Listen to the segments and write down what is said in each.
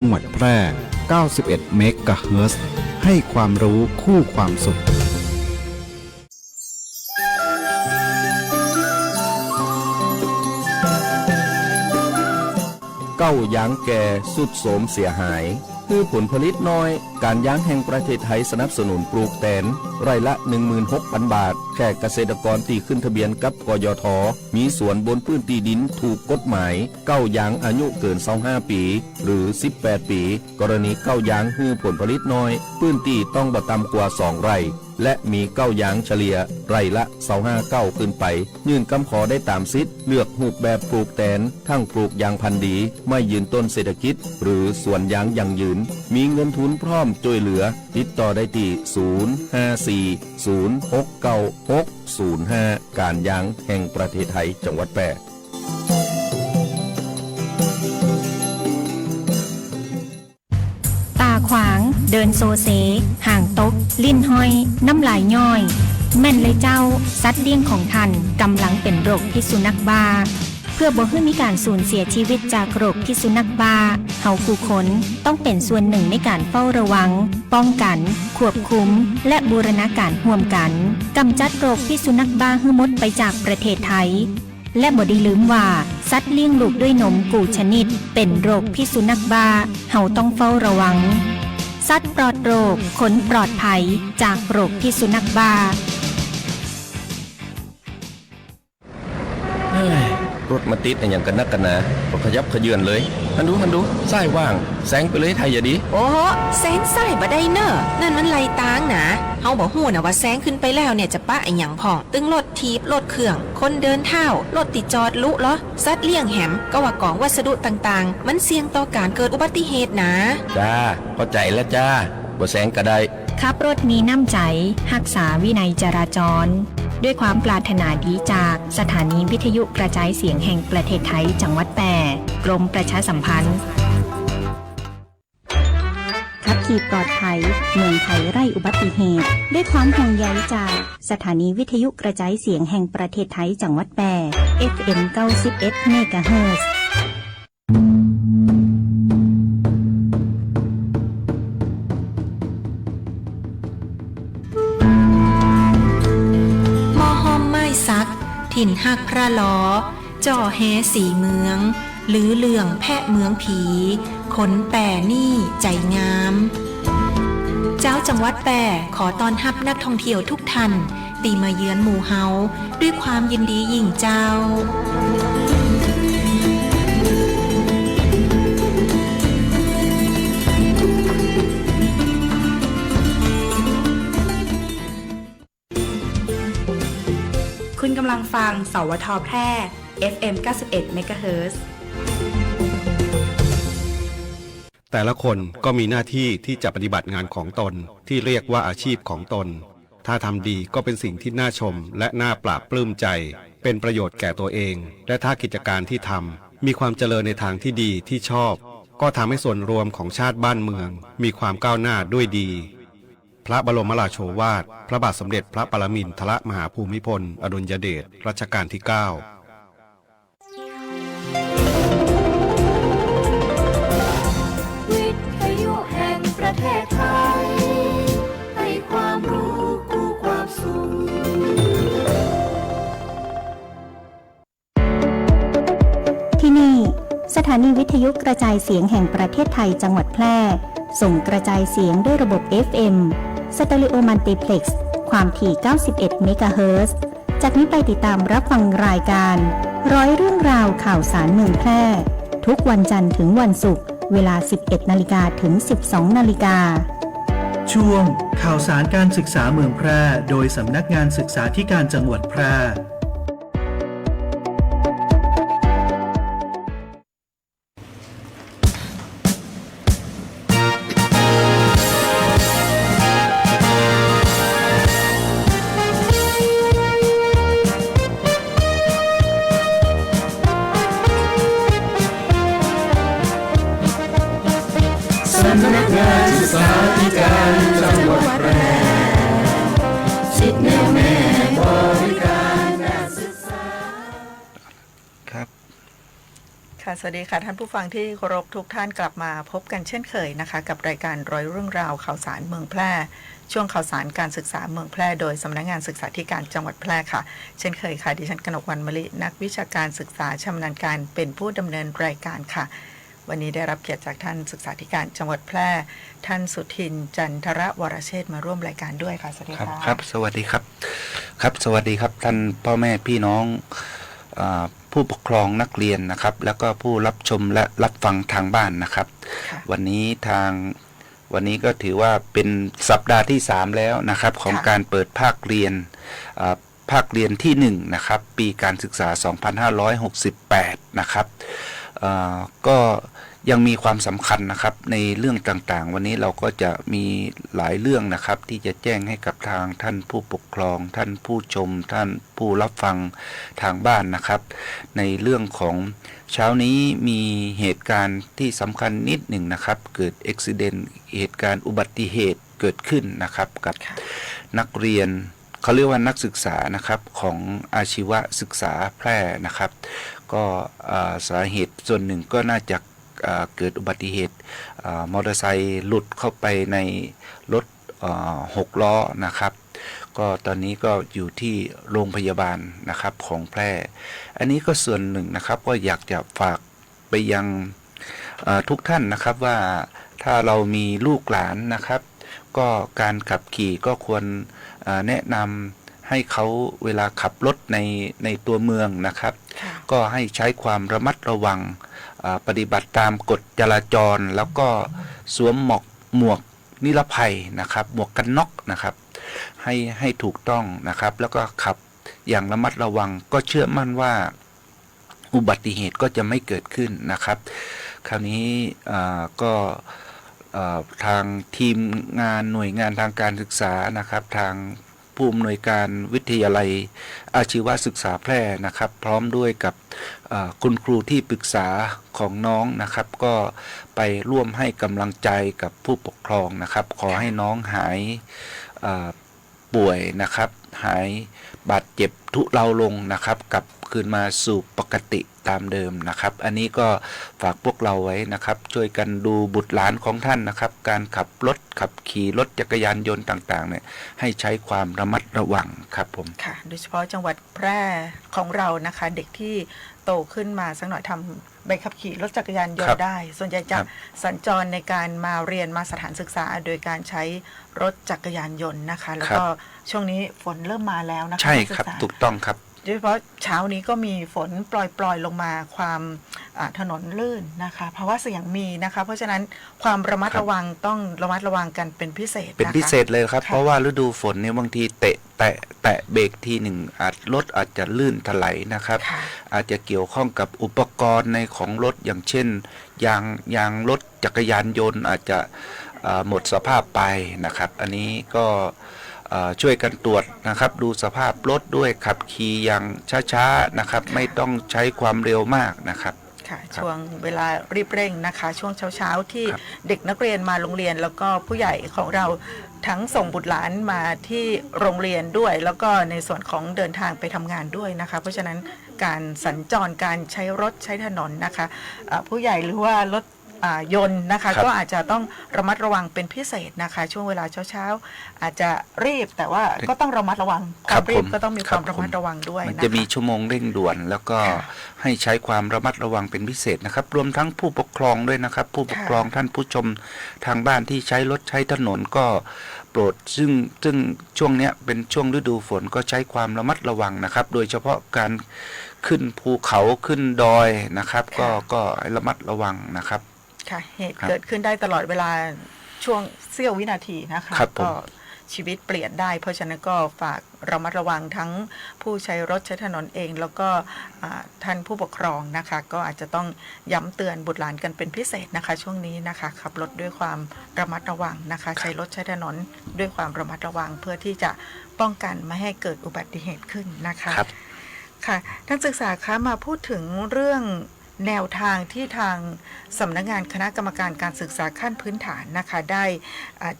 จังหวัดแพร่ 91 เมกะเฮิรตซ์ให้ความรู้คู่ความสุขเก้ายางแก่สุดโสมเสียหายคือผลผลิตน้อยการยางแห่งประเทศไทยสนับสนุนปลูกแตนไร่ละ 16,000 บาทแก่เกษตรกรที่ขึ้นทะเบียนกับกยท.มีสวนบนพื้นที่ดินถูกกฎหมายเก้ายางอายุเกิน25 ปีหรือ18 ปีกรณีเก้ายางฮือผลผลิตน้อยพื้นที่ต้องบ่ต่ำกว่า2 ไร่และมีเก้ายางเฉลี่ยไร่ละ25 เก้าขึ้นไปยื่นคำขอได้ตามสิทธิ์เลือกรูปแบบปลูกแตนทั้งปลูกยางพันธุ์ดีไม่ยืนต้นเศรษฐกิจหรือสวนยางยั่งยืนมีเงินทุนพร้อมช่วยเหลือติดต่อได้ที่054-069-605การยางแห่งประเทศไทยจังหวัดแพร่ตาขวางเดินโซเซห่างตกลิ้นห้อยน้ำลายย่อยแม่นเลยเจ้าสัตว์เลี้ยงของท่านกำลังเป็นโรคพิษสุนัขบ้าเพื่อบ่ให้มีการสูญเสียชีวิตจากโรคพิษสุนัขบ้าเฮาผู้คนต้องเป็นส่วนหนึ่งในการเฝ้าระวังป้องกันควบคุมและบูรณาการร่วมกันกำจัดโรคพิษสุนัขบ้าให้หมดไปจากประเทศไทยและบ่ได้ลืมว่าสัตว์เลี้ยงลูกด้วยนมกูชนิดเป็นโรคพิษสุนัขบ้าเฮาต้องเฝ้าระวังสัตว์ปลอดโรคขนปลอดภัยจากโรคพิษสุนัขบ้ารถมาติดอย่างกันนักกันนะรถขยับขยื่นเลยฮันดูซ้ายว่างแซงไปเลยไทยอย่าดีโอ้แซงซ้ายบ่ได้เนอะนั่นมันไหลตางนะเฮาบ่ฮู้นะว่าแซงขึ้นไปแล้วเนี่ยจะปะอีหยังพ่อตึงรถถีบรถเครื่องคนเดินเท้ารถติดจอดลุเหรอสัตว์เลี้ยงแหมก็ว่ากองวัสดุต่างๆมันเสี่ยงต่อการเกิดอุบัติเหตุนะจ้าเข้าใจแล้วจ้าบ่แซงก็ได้ขับรถมีน้ำใจรักษาวินัยจราจรด้วยความปรารถนาดีจากสถานีวิทยุกระจายเสียงแห่งประเทศไทยจังหวัดแพร่กรมประชาสัมพันธ์ขับขี่ปลอดภัยเมืองไทยไร้อุบัติเหตุด้วยความห่วงใยจากสถานีวิทยุกระจายเสียงแห่งประเทศไทยจังหวัดแพร่ FM 91 เมกะเฮิรตซ์ถิ่นหักพระล้อจ่อแฮสีเมืองหรือเรื่องแพะเมืองผีขนแป่นี่ใจงามเจ้าจังหวัดแปร่ขอต้อนรับนักท่องเที่ยวทุกท่านตีมาเยือนหมู่เฮาด้วยความยินดียิ่งเจ้าคุณกำลังฟังสวท.แพร่ FM 91 เมกะเฮิรตซ์แต่ละคนก็มีหน้าที่ที่จะปฏิบัติงานของตนที่เรียกว่าอาชีพของตนถ้าทำดีก็เป็นสิ่งที่น่าชมและน่าปราบปลื้มใจเป็นประโยชน์แก่ตัวเองและถ้ากิจการที่ทำมีความเจริญในทางที่ดีที่ชอบก็ทำให้ส่วนรวมของชาติบ้านเมืองมีความก้าวหน้าด้วยดีพระบรมราโชวาทพระบาทสมเด็จพระปรมินทรมหาภูมิพลอดุลยเดชรัชกาลที่ 9วิทยุแห่งประเทศไทยให้ความรู้คู่ความสุขที่นี่สถานีวิทยุกระจายเสียงแห่งประเทศไทยจังหวัดแพร่ส่งกระจายเสียงด้วยระบบ FM สเตอริโอมัลติเพล็กซ์ความถี่ 91 เมกะเฮิรตซ์จากนี้ไปติดตามรับฟังรายการร้อยเรื่องราวข่าวสารเมืองแพร่ทุกวันจันทร์ถึงวันศุกร์เวลา 11 นาฬิกาถึง 12 นาฬิกาช่วงข่าวสารการศึกษาเมืองแพร่โดยสำนักงานศึกษาธิการจังหวัดแพร่สำนักงานศึกษาธิการจังหวัดแพร่สิทธิแน่วแน่บริการการศึกษาครับ ค่ะ ค่ะสวัสดีค่ะท่านผู้ฟังที่เคารพทุกท่านกลับมาพบกันเช่นเคยนะคะกับรายการร้อยเรื่องราวข่าวสารเมืองแพร่ช่วงข่าวสารการศึกษาเมืองแพร่โดยสำนักงานศึกษาธิการจังหวัดแพร่ค่ะเช่นเคยค่ะดิฉันกนกวรรณมลินักวิชาการศึกษาชำนาญการเป็นผู้ดำเนินรายการค่ะวันนี้ได้รับเกียรติจากท่านศึกษาธิการจังหวัดแพร่ท่านสุทินจันทรวรเชษฐ์มาร่วมรายการด้วยค่ะสวัสดีค่ะครับสวัสดีครับครับสวัสดีครับท่านพ่อแม่พี่น้องผู้ปกครองนักเรียนนะครับแล้วก็ผู้รับชมและรับฟังทางบ้านนะครับวันนี้ก็ถือว่าเป็นสัปดาห์ที่3แล้วนะครับของการเปิดภาคเรียนที่1นะครับปีการศึกษา2568นะครับก็ยังมีความสำคัญนะครับในเรื่องต่างๆวันนี้เราก็จะมีหลายเรื่องนะครับที่จะแจ้งให้กับทางท่านผู้ปกครองท่านผู้ชมท่านผู้รับฟังทางบ้านนะครับในเรื่องของเช้านี้มีเหตุการณ์ที่สำคัญนิดหนึ่งนะครับเกิดอุบัติเหตุเหตุการณ์อุบัติเหตุเกิดขึ้นนะครับกับนักเรียนเขาเรียกว่านักศึกษานะครับของอาชีวศึกษาแพร่นะครับก็สาเหตุส่วนหนึ่งก็น่าจะเกิดอุบัติเหตุมอเตอร์ไซค์หลุดเข้าไปในรถ6 ล้อนะครับก็ตอนนี้ก็อยู่ที่โรงพยาบาลนะครับของแพร่อันนี้ก็ส่วนหนึ่งนะครับก็อยากจะฝากไปยังทุกท่านนะครับว่าถ้าเรามีลูกหลานนะครับก็การขับขี่ก็ควรแนะนำให้เขาเวลาขับรถในตัวเมืองนะครับก็ให้ใช้ความระมัดระวังปฏิบัติตามกฎจราจรแล้วก็สวมหมวกนิรภัยนะครับหมวกกันน็อกนะครับให้ถูกต้องนะครับแล้วก็ขับอย่างระมัดระวังก็เชื่อมั่นว่าอุบัติเหตุก็จะไม่เกิดขึ้นนะครับคราวนี้ก็ทางทีมงานหน่วยงานทางการศึกษานะครับทางผู้อำนวยการวิทยาลัยอาชีวศึกษาแพร่นะครับพร้อมด้วยกับคุณครูที่ปรึกษาของน้องนะครับก็ไปร่วมให้กำลังใจกับผู้ปกครองนะครับขอให้น้องหายป่วยนะครับหายบาดเจ็บทุเลาลงนะครับกลับคืนมาสู่ปกติตามเดิมนะครับอันนี้ก็ฝากพวกเราไว้นะครับช่วยกันดูบุตรหลานของท่านนะครับการขับขี่รถจักรยานยนต์ต่างๆเนี่ยให้ใช้ความระมัดระวังครับผมค่ะโดยเฉพาะจังหวัดแพร่ของเรานะคะเด็กที่โตขึ้นมาสักหน่อยทำใบขับขี่รถจักรยานยนต์ได้ส่วนใหญ่จะสัญจรในการมาเรียนมาสถานศึกษาโดยการใช้รถจักรยานยนต์นะคะแล้วก็ช่วงนี้ฝนเริ่มมาแล้วนะคะใช่ครับถูกต้องครับโดยเฉพาะเช้านี้ก็มีฝนปล่อยลงมาความถนนลื่นนะคะเพราะว่าเสี่ยงมีนะคะเพราะฉะนั้นความระมัดระวังต้องระมัดระวังกันเป็นพิเศษเป็นพิเศษเลยครับเพราะว่าฤดูฝนเนี่ยบางทีแตะเบรกทีหนึ่งรถอาจจะลื่นถลายนะครับอาจจะเกี่ยวข้องกับอุปกรณ์ในของรถอย่างเช่นยางรถจักรยานยนต์อาจจะหมดสภาพไปนะครับอันนี้ก็ช่วยกันตรวจนะครับดูสภาพรถด้วยขับขี่อย่างช้าๆนะครับไม่ต้องใช้ความเร็วมากนะครับค่ะช่วงเวลารีบเร่งนะคะช่วงเช้าที่เด็กนักเรียนมาโรงเรียนแล้วก็ผู้ใหญ่ของเราทั้งส่งบุตรหลานมาที่โรงเรียนด้วยแล้วก็ในส่วนของเดินทางไปทำงานด้วยนะคะเพราะฉะนั้นการสัญจรการใช้รถใช้ถนนนะคะผู้ใหญ่หรือว่ารถยนต์นะคะก็อาจจะต้องระมัดระวังเป็นพิเศษนะคะช่วงเวลาเช้าอาจจะรีบแต่ว่าก็ต้องระมัดระวังความรีบก็ต้องมีความระมัดระวังด้วยมันจะมีชั่วโมงเร่งด่วนแล้วก็ให้ใช้ความระมัดระวังเป็นพิเศษนะครับรวมทั้งผู้ปกครองด้วยนะครับผู้ปกครองท่านผู้ชมทางบ้านที่ใช้รถใช้ถนนก็โปรดซึ่งช่วงนี้เป็นช่วงฤดูฝนก็ใช้ความระมัดระวังนะครับโดยเฉพาะการขึ้นภูเขาขึ้นดอยนะครับก็ระมัดระวังนะครับค่ะเหตุเกิดขึ้นได้ตลอดเวลาช่วงเสี้ยววินาทีนะคะก็ชีวิตเปลี่ยนได้เพราะฉะนั้นก็ฝากระมัดระวังทั้งผู้ใช้รถใช้ถนนเองแล้วก็ท่านผู้ปกครองนะคะก็อาจจะต้องย้ำเตือนบุตรหลานกันเป็นพิเศษนะคะช่วงนี้นะคะขับรถด้วยความระมัดระวังนะคะใช้รถใช้ถนนด้วยความระมัดระวังเพื่อที่จะป้องกันไม่ให้เกิดอุบัติเหตุขึ้นนะคะค่ะท่านศึกษาคะมาพูดถึงเรื่อง แนวทางที่ทางสำนักงานคณะกรรมการการศึกษาขั้นพื้นฐานนะคะได้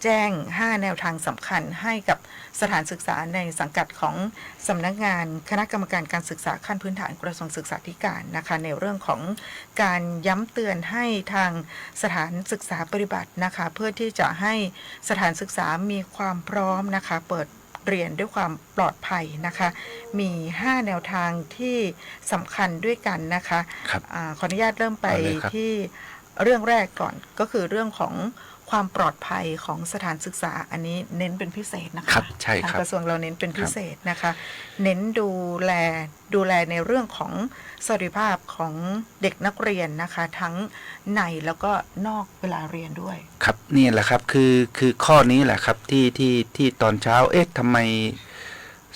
แจ้ง5แนวทางสำคัญให้กับสถานศึกษาในสังกัดของสำนักงานคณะกรรมการการศึกษาขั้นพื้นฐานกระทรวงศึกษาธิการนะคะในเรื่องของการย้ำเตือนให้ทางสถานศึกษาปฏิบัตินะคะเพื่อที่จะให้สถานศึกษามีความพร้อมนะคะเปิดเรียนด้วยความปลอดภัยนะคะมี5แนวทางที่สำคัญด้วยกันนะคะขออนุญาตเริ่มไปที่เรื่องแรกก่อนก็คือเรื่องของความปลอดภัยของสถานศึกษาอันนี้เน้นเป็นพิเศษนะคะครับใช่ครับทางกระทรวงเราเน้นเป็นพิเศษนะคะเน้นดูแลในเรื่องของสวัสดิภาพของเด็กนักเรียนนะคะทั้งในแล้วก็นอกเวลาเรียนด้วยครับนี่แหละครับคือข้อนี้แหละครับที่ตอนเช้าทำไม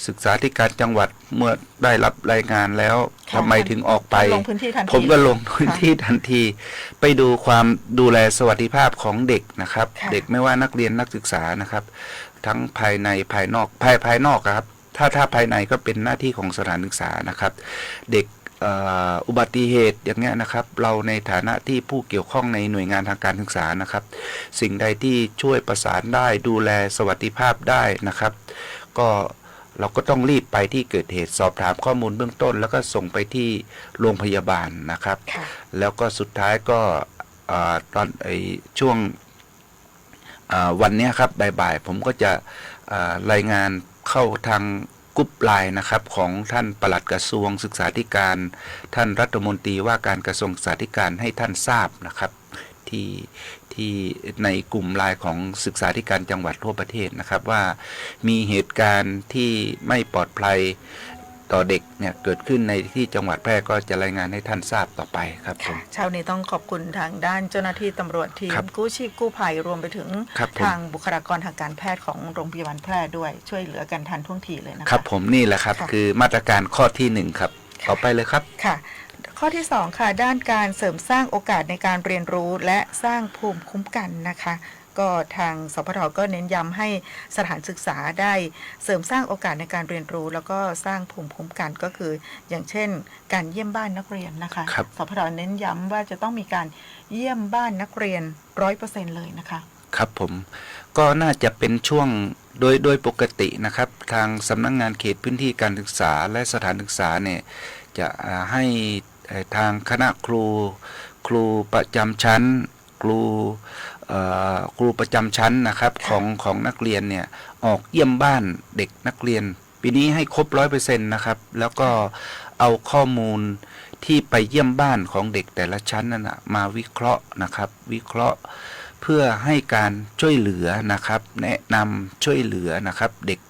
ศึกษาธิการจังหวัดเมื่อได้รับรายงานแล้วทำไมถึงออกไปผมก็ลงพื้นที่ทันทีไปดูความดูแลสวัสดิภาพของเด็กนะครับเด็กไม่ว่านักเรียนนักศึกษานะครับทั้งภายในภายนอกภายนอกครับถ้าภายในก็เป็นหน้าที่ของสถานศึกษานะครับเด็กอุบัติเหตุอย่างเงี้ยนะครับเราในฐานะที่ผู้เกี่ยวข้องในหน่วยงานทางการศึกษานะครับสิ่งใดที่ช่วยประสานได้ดูแลสวัสดิภาพได้นะครับก็เราก็ต้องรีบไปที่เกิดเหตุสอบถามข้อมูลเบื้องต้นแล้วก็ส่งไปที่โรงพยาบาลนะครับแล้วก็สุดท้ายก็ตอนช่วงวันนี้ครับบ่ายๆผมก็จะรายงานเข้าทางกรุ๊ปไลน์นะครับของท่านปลัดกระทรวงศึกษาธิการท่านรัฐมนตรีว่าการกระทรวงศึกษาธิการให้ท่านทราบนะครับที่ในกลุ่มไลน์ของศึกษาธิการจังหวัดทั่วประเทศนะครับว่ามีเหตุการณ์ที่ไม่ปลอดภัยต่อเด็กเนี่ยเกิดขึ้นในที่จังหวัดแพร่ก็จะรายงานให้ท่านทราบต่อไปครับผมเช้านี้ต้องขอบคุณทางด้านเจ้าหน้าที่ตำรวจทีมกู้ชีพกู้ภัยรวมไปถึงทางบุคลากรทางการแพทย์ของโรงพยาบาลแพร่ด้วยช่วยเหลือกันทันท่วงทีเลยนะครับผมนี่แหละครับคือมาตรการข้อที่1ครับต่อไปเลยครับค่ะข้อที่2ค่ะด้านการเสริมสร้างโอกาสในการเรียนรู้และสร้างภูมิคุ้มกันนะคะก็ทางสพท.ก็เน้นย้ำให้สถานศึกษาได้เสริมสร้างโอกาสในการเรียนรู้แล้วก็สร้างภูมิคุ้มกันก็คืออย่างเช่นการเยี่ยมบ้านนักเรียนนะคะสพท.เน้นย้ำว่าจะต้องมีการเยี่ยมบ้านนักเรียน 100% เลยนะคะครับผมก็น่าจะเป็นช่วงโดยปกตินะครับทางสำนักงานเขตพื้นที่การศึกษาและสถานศึกษาเนี่ยจะให้ทางคณะครูประจำชั้นครูประจำชั้นนะครับของนักเรียนเนี่ยออกเยี่ยมบ้านเด็กนักเรียนปีนี้ให้ครบ 100% นะครับแล้วก็เอาข้อมูลที่ไปเยี่ยมบ้านของเด็กแต่ละชั้นนั่นนะมาวิเคราะห์นะครับวิเคราะห์เพื่อให้การช่วยเหลือนะครับแนะนำช่วยเหลือนะครับเด็ก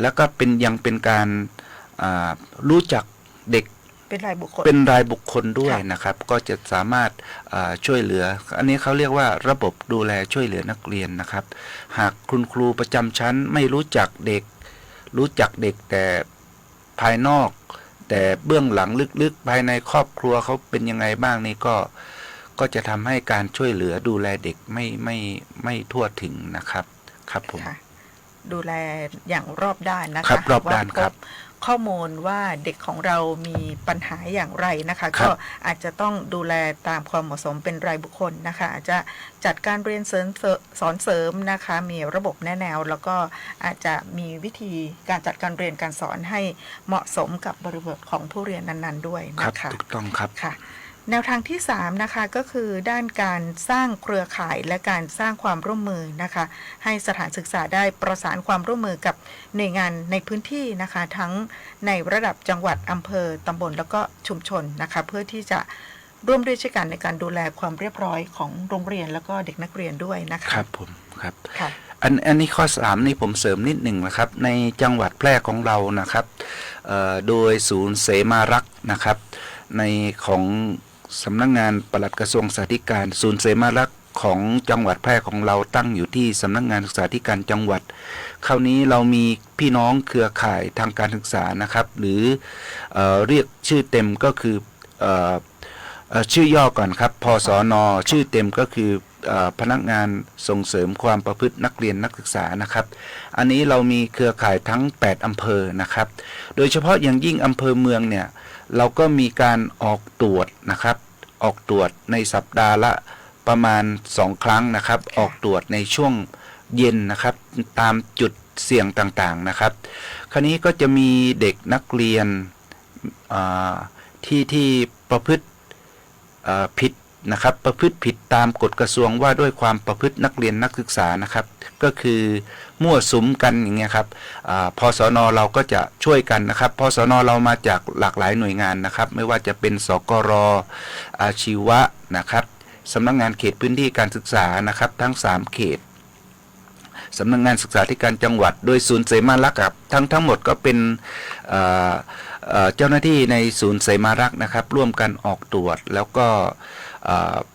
แล้วก็ยังเป็นการรู้จักเด็กเป็นรายบุคคลด้วยนะครับก็จะสามารถช่วยเหลืออันนี้เขาเรียกว่าระบบดูแลช่วยเหลือนักเรียนนะครับหากคุณครูประจำชั้นไม่รู้จักเด็กแต่ภายนอกแต่เบื้องหลังลึกๆภายในครอบครัวเขาเป็นยังไงบ้างนี่ก็จะทำให้การช่วยเหลือดูแลเด็กไม่ทั่วถึงนะครับครับผมดูแลอย่างรอบด้านนะคะรอบด้านครับข้อมูลว่าเด็กของเรามีปัญหาอย่างไรนะคะก็อาจจะต้องดูแลตามความเหมาะสมเป็นรายบุคคลนะคะอาจจะจัดการเรียนสอนเสริมนะคะมีระบบแนะแนวแล้วก็อาจจะมีวิธีการจัดการเรียนการสอนให้เหมาะสมกับบริบทของผู้เรียนนั้นๆด้วยนะคะถูกต้องครับค่ะแนวทางที่3นะคะก็คือด้านการสร้างเครือข่ายและการสร้างความร่วมมือนะคะให้สถานศึกษาได้ประสานความร่วมมือกับหน่วยงานในพื้นที่นะคะทั้งในระดับจังหวัดอำเภอตำบลแล้วก็ชุมชนนะคะเพื่อที่จะร่วมด้วยช่วยกันในการดูแลความเรียบร้อยของโรงเรียนแล้วก็เด็กนักเรียนด้วยนะคะครับผมครับอันนี้ข้อ3นี่ผมเสริมนิดหนึ่งนะครับในจังหวัดแพร่ของเรานะครับโดยศูนย์เสมารักษ์นะครับในของสำนักงานปลัดกระทรวงศึกษาธิการศูนย์เสมารักษ์ของจังหวัดแพร่ของเราตั้งอยู่ที่สำนักงานศึกษาธิการจังหวัดคราวนี้เรามีพี่น้องเครือข่ายทางการศึกษานะครับหรือเรียกชื่อเต็มก็คือชื่อย่อก่อนครับพสน.ชื่อเต็มก็คือพนักงานส่งเสริมความประพฤตินักเรียนนักศึกษานะครับอันนี้เรามีเครือข่ายทั้ง8อำเภอนะครับโดยเฉพาะอย่างยิ่งอำเภอเมืองเนี่ยเราก็มีการออกตรวจนะครับ ออกตรวจในสัปดาห์ละประมาณ2 ครั้งนะครับออกตรวจในช่วงเย็นนะครับตามจุดเสี่ยงต่างๆนะครับคราวนี้ก็จะมีเด็กนักเรียนที่ประพฤติผิดนะครับประพฤติผิดตามกฎกระทรวงว่าด้วยความประพฤตินักเรียนนักศึกษานะครับก็คือมั่วสุมกันอย่างเงี้ยครับพสน.เราก็จะช่วยกันนะครับพสน.เรามาจากหลากหลายหน่วยงานนะครับไม่ว่าจะเป็นสกร.อาชีวะนะครับสำนักงานเขตพื้นที่การศึกษานะครับทั้ง3เขตสำนักงานศึกษาธิการจังหวัดโดยศูนย์เสมารักษ์ครับทั้งหมดก็เป็นเจ้าหน้าที่ในศูนย์เสมารักษ์นะครับร่วมกันออกตรวจแล้วก็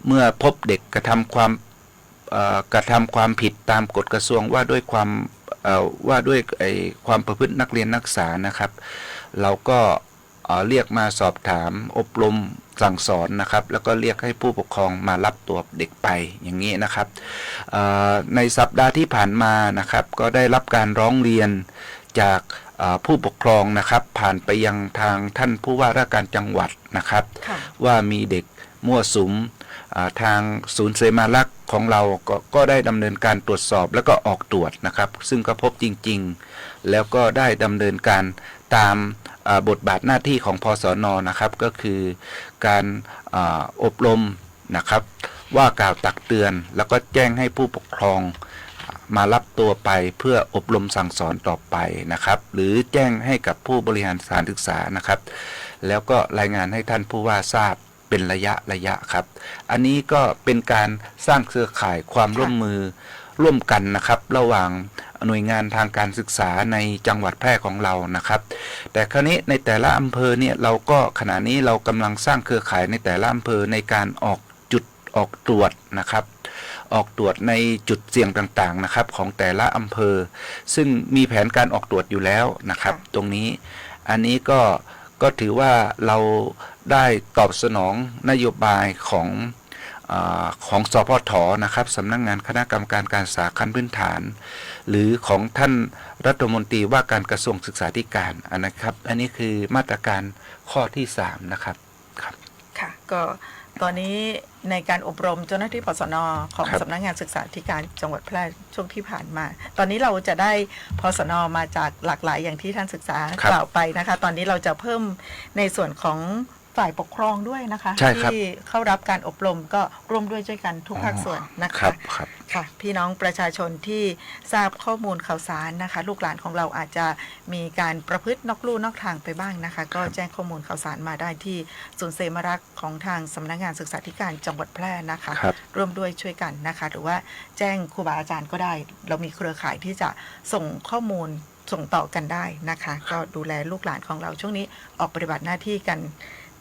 เมื่อพบเด็กกระทำความผิดตามกฎกระทรวงว่าด้วยความประพฤตินักเรียนนักศึกษานะครับเราก็เรียกมาสอบถามอบรมสั่งสอนนะครับแล้วก็เรียกให้ผู้ปกครองมารับตัวเด็กไปอย่างนี้นะครับในสัปดาห์ที่ผ่านมานะครับก็ได้รับการร้องเรียนจากผู้ปกครองนะครับผ่านไปยังทางท่านผู้ว่าราชการจังหวัดนะครับว่ามีเด็กมั่วสุมทางศูนย์เสมารักษ์ของเราก็ได้ดำเนินการตรวจสอบแล้วก็ออกตรวจนะครับซึ่งก็พบจริงๆแล้วก็ได้ดำเนินการตามบทบาทหน้าที่ของพสน.นะครับก็คือการอบรมนะครับว่ากล่าวตักเตือนแล้วก็แจ้งให้ผู้ปกครองมารับตัวไปเพื่ออบรมสั่งสอนต่อไปนะครับหรือแจ้งให้กับผู้บริหารสถานศึกษานะครับแล้วก็รายงานให้ท่านผู้ว่าทราบเป็นระยะครับอันนี้ก็เป็นการสร้างเครือข่ายความร่วมมือร่วมกันนะครับระหว่างหน่วยงานทางการศึกษาในจังหวัดแพร่ของเรานะครับแต่คราวนี้ในแต่ละอำเภอเนี่ยเราก็ขณะนี้เรากำลังสร้างเครือข่ายในแต่ละอำเภอในการออกตรวจนะครับออกตรวจในจุดเสี่ยงต่างๆนะครับของแต่ละอำเภอซึ่งมีแผนการออกตรวจอยู่แล้วนะครับตรงนี้อันนี้ก็ถือว่าเราได้ตอบสนองนโยบายของสพท.นะครับสำนักงานคณะกรรมการการศึกษาขั้นพื้นฐานหรือของท่านรัฐมนตรีว่าการกระทรวงศึกษาธิการนะครับอันนี้คือมาตรการข้อที่3นะครับค่ะก็ตอนนี้ในการอบรมเจ้าหน้าที่พสน.ของสำนักงานศึกษาธิการจังหวัดแพร่ช่วงที่ผ่านมาตอนนี้เราจะได้พสน.มาจากหลากหลายอย่างที่ท่านศึกษากล่าวไปนะคะตอนนี้เราจะเพิ่มในส่วนของฝ่ายปกครองด้วยนะคะที่เข้ารับการอบรมก็ร่วมด้วยช่วยกันทุกภาคส่วนนะคะค่ะพี่น้องประชาชนที่ทราบข้อมูลข่าวสารนะคะลูกหลานของเราอาจจะมีการประพฤตินอกลู่นอกทางไปบ้างนะคะก็แจ้งข้อมูลข่าวสารมาได้ที่ศูนย์เสมารักษ์ของทางสำนักงานศึกษาธิการจังหวัดแพร่นะคะร่วมด้วยช่วยกันนะคะหรือว่าแจ้งครูบาอาจารย์ก็ได้เรามีเครือข่ายที่จะส่งข้อมูลส่งต่อกันได้นะคะก็ดูแลลูกหลานของเราช่วงนี้ออกปฏิบัติหน้าที่กัน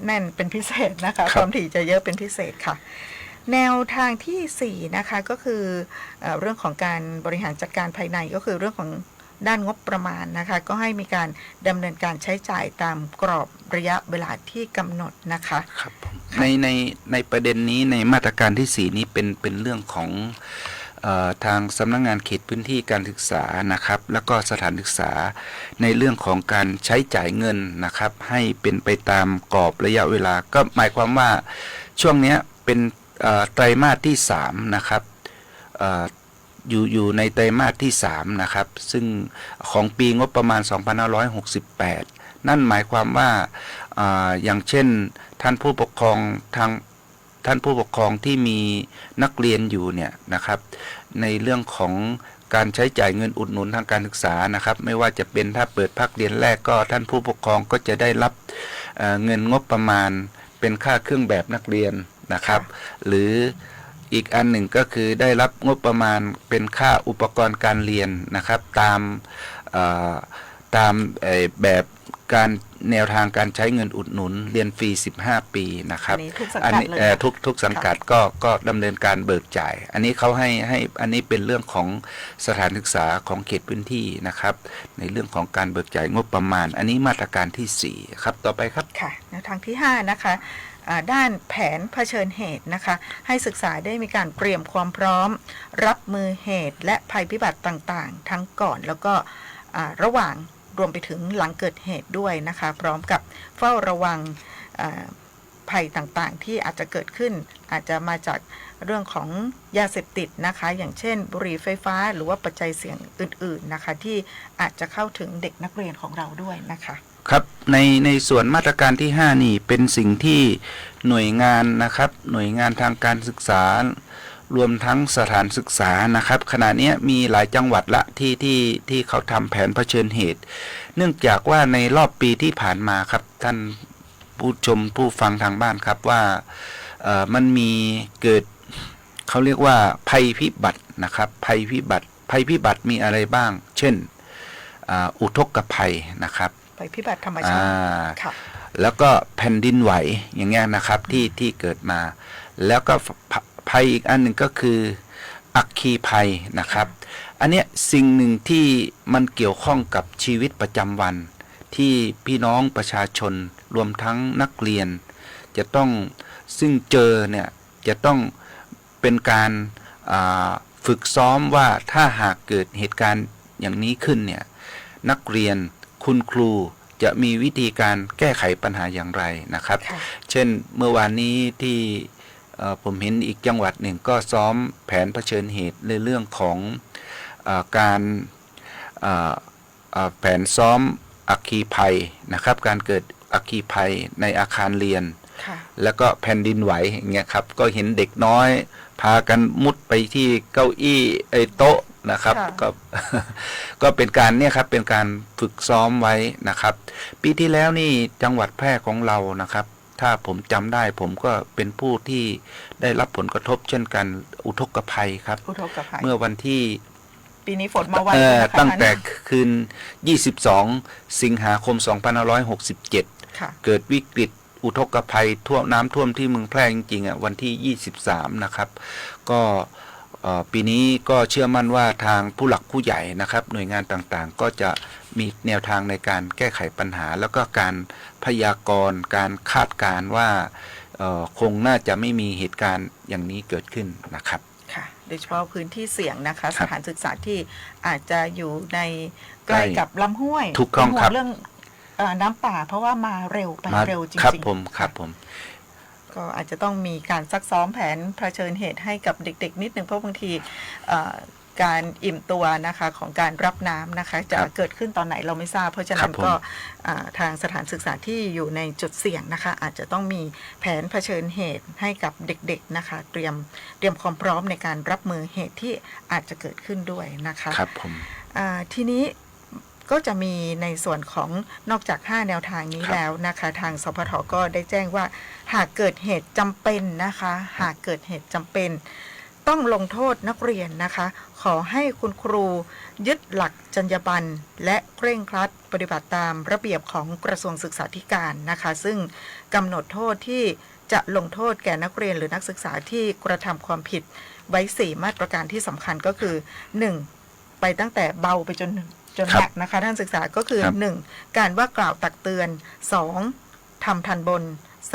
แน่นเป็นพิเศษนะคะความถี่จะเยอะเป็นพิเศษค่ะแนวทางที่4นะคะก็คือเรื่องของการบริหารจัดการภายในก็คือเรื่องของด้านงบประมาณนะคะก็ให้มีการดำเนินการใช้จ่ายตามกรอบระยะเวลาที่กำหนดนะคะครับในประเด็นนี้ในมาตรการที่4นี้เป็นเรื่องของทางสำนักงานเขตพื้นที่การศึกษานะครับแล้วก็สถานศึกษาในเรื่องของการใช้จ่ายเงินนะครับให้เป็นไปตามกรอบระยะเวลาก็หมายความว่าช่วงนี้เป็นไตรมาสที่3นะครับอยู่ในไตรมาสที่3นะครับซึ่งของปีงบประมาณ2568นั่นหมายความว่าอย่างเช่นท่านผู้ปกครองที่มีนักเรียนอยู่เนี่ยนะครับในเรื่องของการใช้จ่ายเงินอุดหนุนทางการศึกษานะครับไม่ว่าจะเป็นถ้าเปิดภาคเรียนแรกก็ท่านผู้ปกครองก็จะได้รับเงินงบประมาณเป็นค่าเครื่องแบบนักเรียนนะครับหรืออีกอันหนึ่งก็คือได้รับงบประมาณเป็นค่าอุปกรณ์การเรียนนะครับตามแบบการแนวทางการใช้เงินอุดหนุนเรียนฟรี15 ปีนะครับอันนี้ทุกสังกัดก็ดำเนินการเบิกจ่ายอันนี้เขาให้อันนี้เป็นเรื่องของสถานศึกษาของเขตพื้นที่นะครับในเรื่องของการเบิกจ่ายงบประมาณอันนี้มาตรการที่4ครับต่อไปครับค่ะแนวทางที่5นะคะด้านแผนเผชิญเหตุนะคะให้ศึกษาได้มีการเตรียมความพร้อมรับมือเหตุและภัยพิบัติต่างๆทั้งก่อนแล้วก็ระหว่างรวมไปถึงหลังเกิดเหตุด้วยนะคะพร้อมกับเฝ้าระวัง ภัยต่างๆที่อาจจะเกิดขึ้นอาจจะมาจากเรื่องของยาเสพติดนะคะอย่างเช่นบุหรี่ไฟฟ้าหรือว่าปัจจัยเสี่ยงอื่นๆนะคะที่อาจจะเข้าถึงเด็กนักเรียนของเราด้วยนะคะครับในส่วนมาตรการที่5นี่เป็นสิ่งที่หน่วยงานนะครับหน่วยงานทางการศึกษารวมทั้งสถานศึกษานะครับขณะนี้มีหลายจังหวัดละที่เขาทำแผนเผชิญเหตุเนื่องจากว่าในรอบปีที่ผ่านมาครับท่านผู้ชมผู้ฟังทางบ้านครับว่ามันมีเกิดเขาเรียกว่าภัยพิบัตินะครับภัยพิบัติมีอะไรบ้างเช่นอุทกภัยนะครับภัยพิบัติธรรมชาติแล้วก็แผ่นดินไหวอย่างเงี้ยนะครับที่เกิดมาแล้วก็ภัยอีกอันหนึ่งก็คืออัคคีภัยนะครับอันเนี้ยสิ่งหนึ่งที่มันเกี่ยวข้องกับชีวิตประจำวันที่พี่น้องประชาชนรวมทั้งนักเรียนจะต้องซึ่งเจอเนี่ยจะต้องเป็นการฝึกซ้อมว่าถ้าหากเกิดเหตุการณ์อย่างนี้ขึ้นเนี่ยนักเรียนคุณครูจะมีวิธีการแก้ไขปัญหาอย่างไรนะครับเช่นเมื่อวานนี้ที่ผมเห็นอีกจังหวัดหนึ่งก็ซ้อมแผนเผชิญเหตุในเรื่องของการแผนซ้อมอัคคีภัยนะครับการเกิดอัคคีภัยในอาคารเรียนแล้วก็แผ่นดินไหวอย่างเงี้ยครับก็เห็นเด็กน้อยพากันมุดไปที่เก้าอี้โต๊ะนะครับก็เป็นการเนี่ยครับเป็นการฝึกซ้อมไว้นะครับปีที่แล้วนี่จังหวัดแพร่ของเรานะครับถ้าผมจำได้ผมก็เป็นผู้ที่ได้รับผลกระทบเช่นกันอุทกภัยครับเมื่อวันที่ปีนี้ฝนมาไวตั้งแต่คืน22สิงหาคม2567เกิดวิกฤตอุทกภัยน้ำท่วมที่เมืองแพร่จริงๆวันที่23นะครับก็ปีนี้ก็เชื่อมั่นว่าทางผู้หลักผู้ใหญ่นะครับหน่วยงานต่างๆก็จะมีแนวทางในการแก้ไขปัญหาแล้วก็การพยากรณ์การคาดการณ์ว่าคงน่าจะไม่มีเหตุการณ์อย่างนี้เกิดขึ้นนะครับค่ะโดยเฉพาะพื้นที่เสี่ยงนะคะสถานศึกษาที่อาจจะอยู่ในใกล้กับลำห้วยถูกต้องครับเรื่องน้ำป่าเพราะว่ามาเร็วไปเร็วจริงๆครับผมก็อาจจะต้องมีการซักซ้อมแผนเผชิญเหตุให้กับเด็กๆนิดนึงเพราะบางทีการอิ่มตัวนะคะของการรับน้ำนะคะจะเกิดขึ้นตอนไหนเราไม่ทราบเพราะฉะนั้นก็ทางสถานศึกษาที่อยู่ในจุดเสี่ยงนะคะอาจจะต้องมีแผนเผชิญเหตุให้กับเด็กๆนะคะเตรียมความพร้อมในการรับมือเหตุที่อาจจะเกิดขึ้นด้วยนะคะครับผมทีนี้ก็จะมีในส่วนของนอกจาก5แนวทางนี้แล้วนะคะทางสพท.ก็ได้แจ้งว่าหากเกิดเหตุจำเป็นนะคะหากเกิดเหตุจำเป็นต้องลงโทษนักเรียนนะคะขอให้คุณครูยึดหลักจรรยาบรรณและเคร่งครัดปฏิบัติตามระเบียบของกระทรวงศึกษาธิการนะคะซึ่งกำหนดโทษที่จะลงโทษแก่นักเรียนหรือนักศึกษาที่กระทำความผิดไว้4มาตรการที่สำคัญก็คือ1ไปตั้งแต่เบาไปจนหนักนะคะท่านศึกษาก็คือ1การว่ากล่าวตักเตือน2ทำทันบน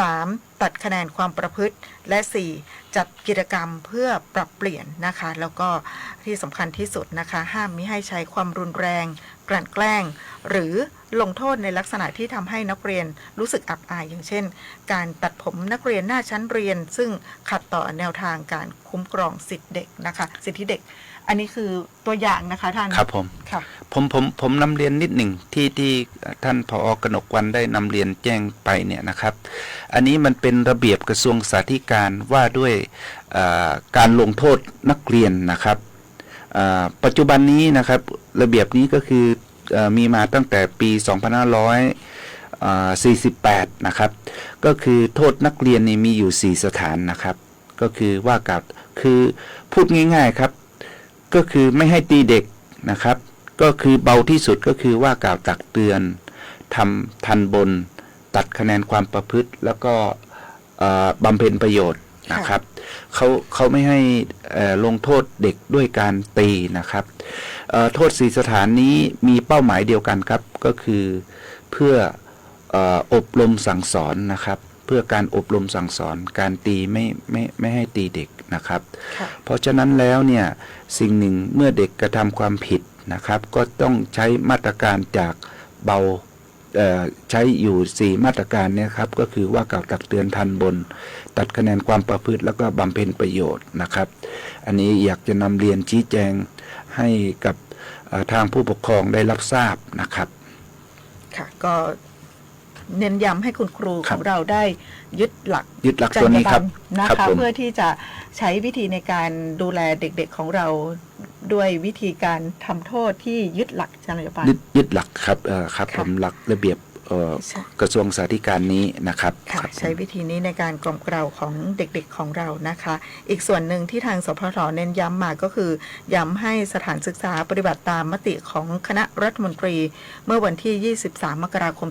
3ตัดคะแนนความประพฤติและ4จัดกิจกรรมเพื่อปรับเปลี่ยนนะคะแล้วก็ที่สำคัญที่สุดนะคะห้ามมิให้ใช้ความรุนแรงกลั่นแกล้งหรือลงโทษในลักษณะที่ทำให้นักเรียนรู้สึกอับอายอย่างเช่นการตัดผมนักเรียนหน้าชั้นเรียนซึ่งขัดต่อแนวทางการคุ้มครองสิทธิเด็กนะคะสิทธิเด็กอันนี้คือตัวอย่างนะคะท่านครับผมค่ะผมนำเรียนนิดหนึ่งที่ท่านผอ.กนกวรรณได้นำเรียนแจ้งไปเนี่ยนะครับอันนี้มันเป็นระเบียบกระทรวงศึกษาธิการว่าด้วยการลงโทษนักเรียนนะครับปัจจุบันนี้นะครับระเบียบนี้ก็คือมีมาตั้งแต่ปี2548นะครับก็คือโทษนักเรียนนี่มีอยู่4สถานนะครับก็คือว่ากับคือพูดง่ายๆครับก็คือไม่ให้ตีเด็กนะครับก็คือเบาที่สุดก็คือว่ากล่าวตักเตือนทำทันบนตัดคะแนนความประพฤติแล้วก็บำเพ็ญประโยชน์นะครับเขาไม่ให้ลงโทษเด็กด้วยการตีนะครับโทษ4สถานนี้มีเป้าหมายเดียวกันครับก็คือเพื่ออบรมสั่งสอนนะครับเพื่อการอบรมสั่งสอนการตีไม่ให้ตีเด็กนะครับเพราะฉะนั้นแล้วเนี่ยสิ่งหนึ่งเมื่อเด็กกระทำความผิดนะครับก็ต้องใช้มาตรการจากเบา ใช้อยู่4มาตรการเนี่ยครับก็คือว่ากล่าวตักเตือนทันบนตัดคะแนนความประพฤติแล้วก็บำเพ็ญประโยชน์นะครับอันนี้อยากจะนำเรียนชี้แจงให้กับทางผู้ปกครองได้รับทราบนะครับค่ะก็เน้นย้ำให้คุณครูของเราได้ยึดหลัก ตัวนี้ครับ นะคะเพื่อที่จะใช้วิธีในการดูแลเด็กๆของเราด้วยวิธีการทำโทษที่ยึดหลักจรรยาบรรณยึดหลักครับครับผมหลักระเบียบกระทรวงสาธารณสุขนี้นะครับใช้วิธีนี้ในการกล่อมเกลาของเด็กๆของเรานะคะอีกส่วนหนึ่งที่ทางสพท.เน้นย้ำมาก็คือย้ำให้สถานศึกษาปฏิบัติตามมติของคณะรัฐมนตรีเมื่อวันที่23มกราคม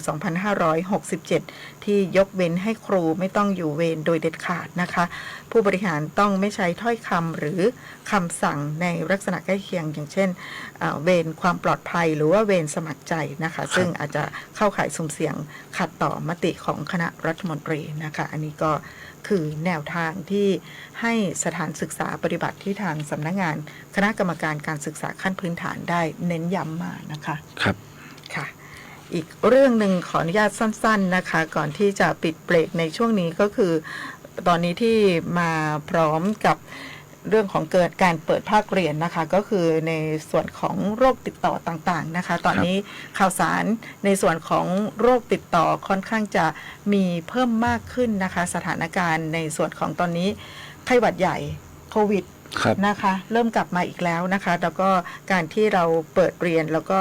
2567ที่ยกเว้นให้ครูไม่ต้องอยู่เวรโดยเด็ดขาดนะคะผู้บริหารต้องไม่ใช้ถ้อยคำหรือคำสั่งในลักษณะใกล้เคียงอย่างเช่นเวรความปลอดภัยหรือว่าเวรสมัครใจนะคะซึ่งอาจจะเข้าข่ายสุ่มเสี่ยงขัดต่อมติของคณะรัฐมนตรีนะคะอันนี้ก็คือแนวทางที่ให้สถานศึกษาปฏิบัติที่ทางสำนักงานคณะกรรมการการศึกษาขั้นพื้นฐานได้เน้นย้ำมานะคะครับค่ะอีกเรื่องหนึ่งขออนุญาตสั้นๆนะคะก่อนที่จะปิดเบรกในช่วงนี้ก็คือตอนนี้ที่มาพร้อมกับเรื่องของการเปิดภาคเรียนนะคะก็คือในส่วนของโรคติดต่อต่างๆนะคะตอนนี้ข่าวสารในส่วนของโรคติดต่อค่อนข้างจะมีเพิ่มมากขึ้นนะคะสถานการณ์ในส่วนของตอนนี้ไข้หวัดใหญ่โควิดนะคะเริ่มกลับมาอีกแล้วนะคะแล้วก็การที่เราเปิดเรียนแล้วก็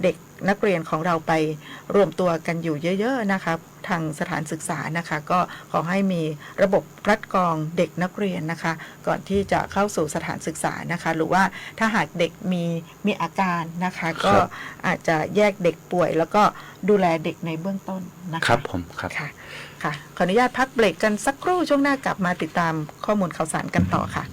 เด็กนักเรียนของเราไปรวมตัวกันอยู่เยอะๆนะคะทางสถานศึกษานะคะก็ขอให้มีระบบคัดกรองเด็กนักเรียนนะคะก่อนที่จะเข้าสู่สถานศึกษานะคะหรือว่าถ้าหากเด็กมีอาการนะคะก็อาจจะแยกเด็กป่วยแล้วก็ดูแลเด็กในเบื้องต้นนะคะครับผมครับค่ะขออนุญาตพักเบรกกันสักครู่ช่วงหน้ากลับมาติดตามข้อมูลข่าวสารกันต่อค่ะ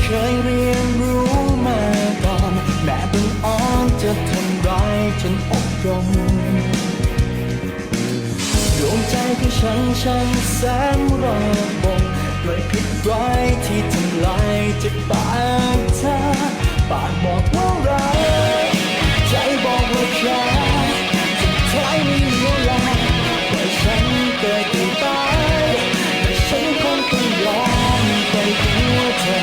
เคยเรียนรู้มาก่อนแม้บังอ่อนจะทำร้ายฉันอบรมดวงใจของฉันช่างแสนระบมด้วยพิษร้ายที่ทำลายจากปากเธอปากบอกว่ารักใจบอกว่าแค่สุดท้ายไม่เหลือแรงปล่อยฉันเกิดตีตายแต่ฉันคงต้องยอมไปหัวเธอ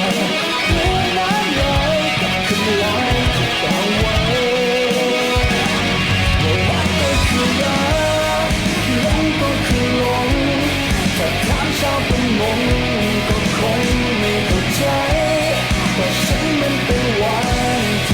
ชอบเป็นงงก็คงไม่เข้าใจว่าฉันมันเป็นวันที่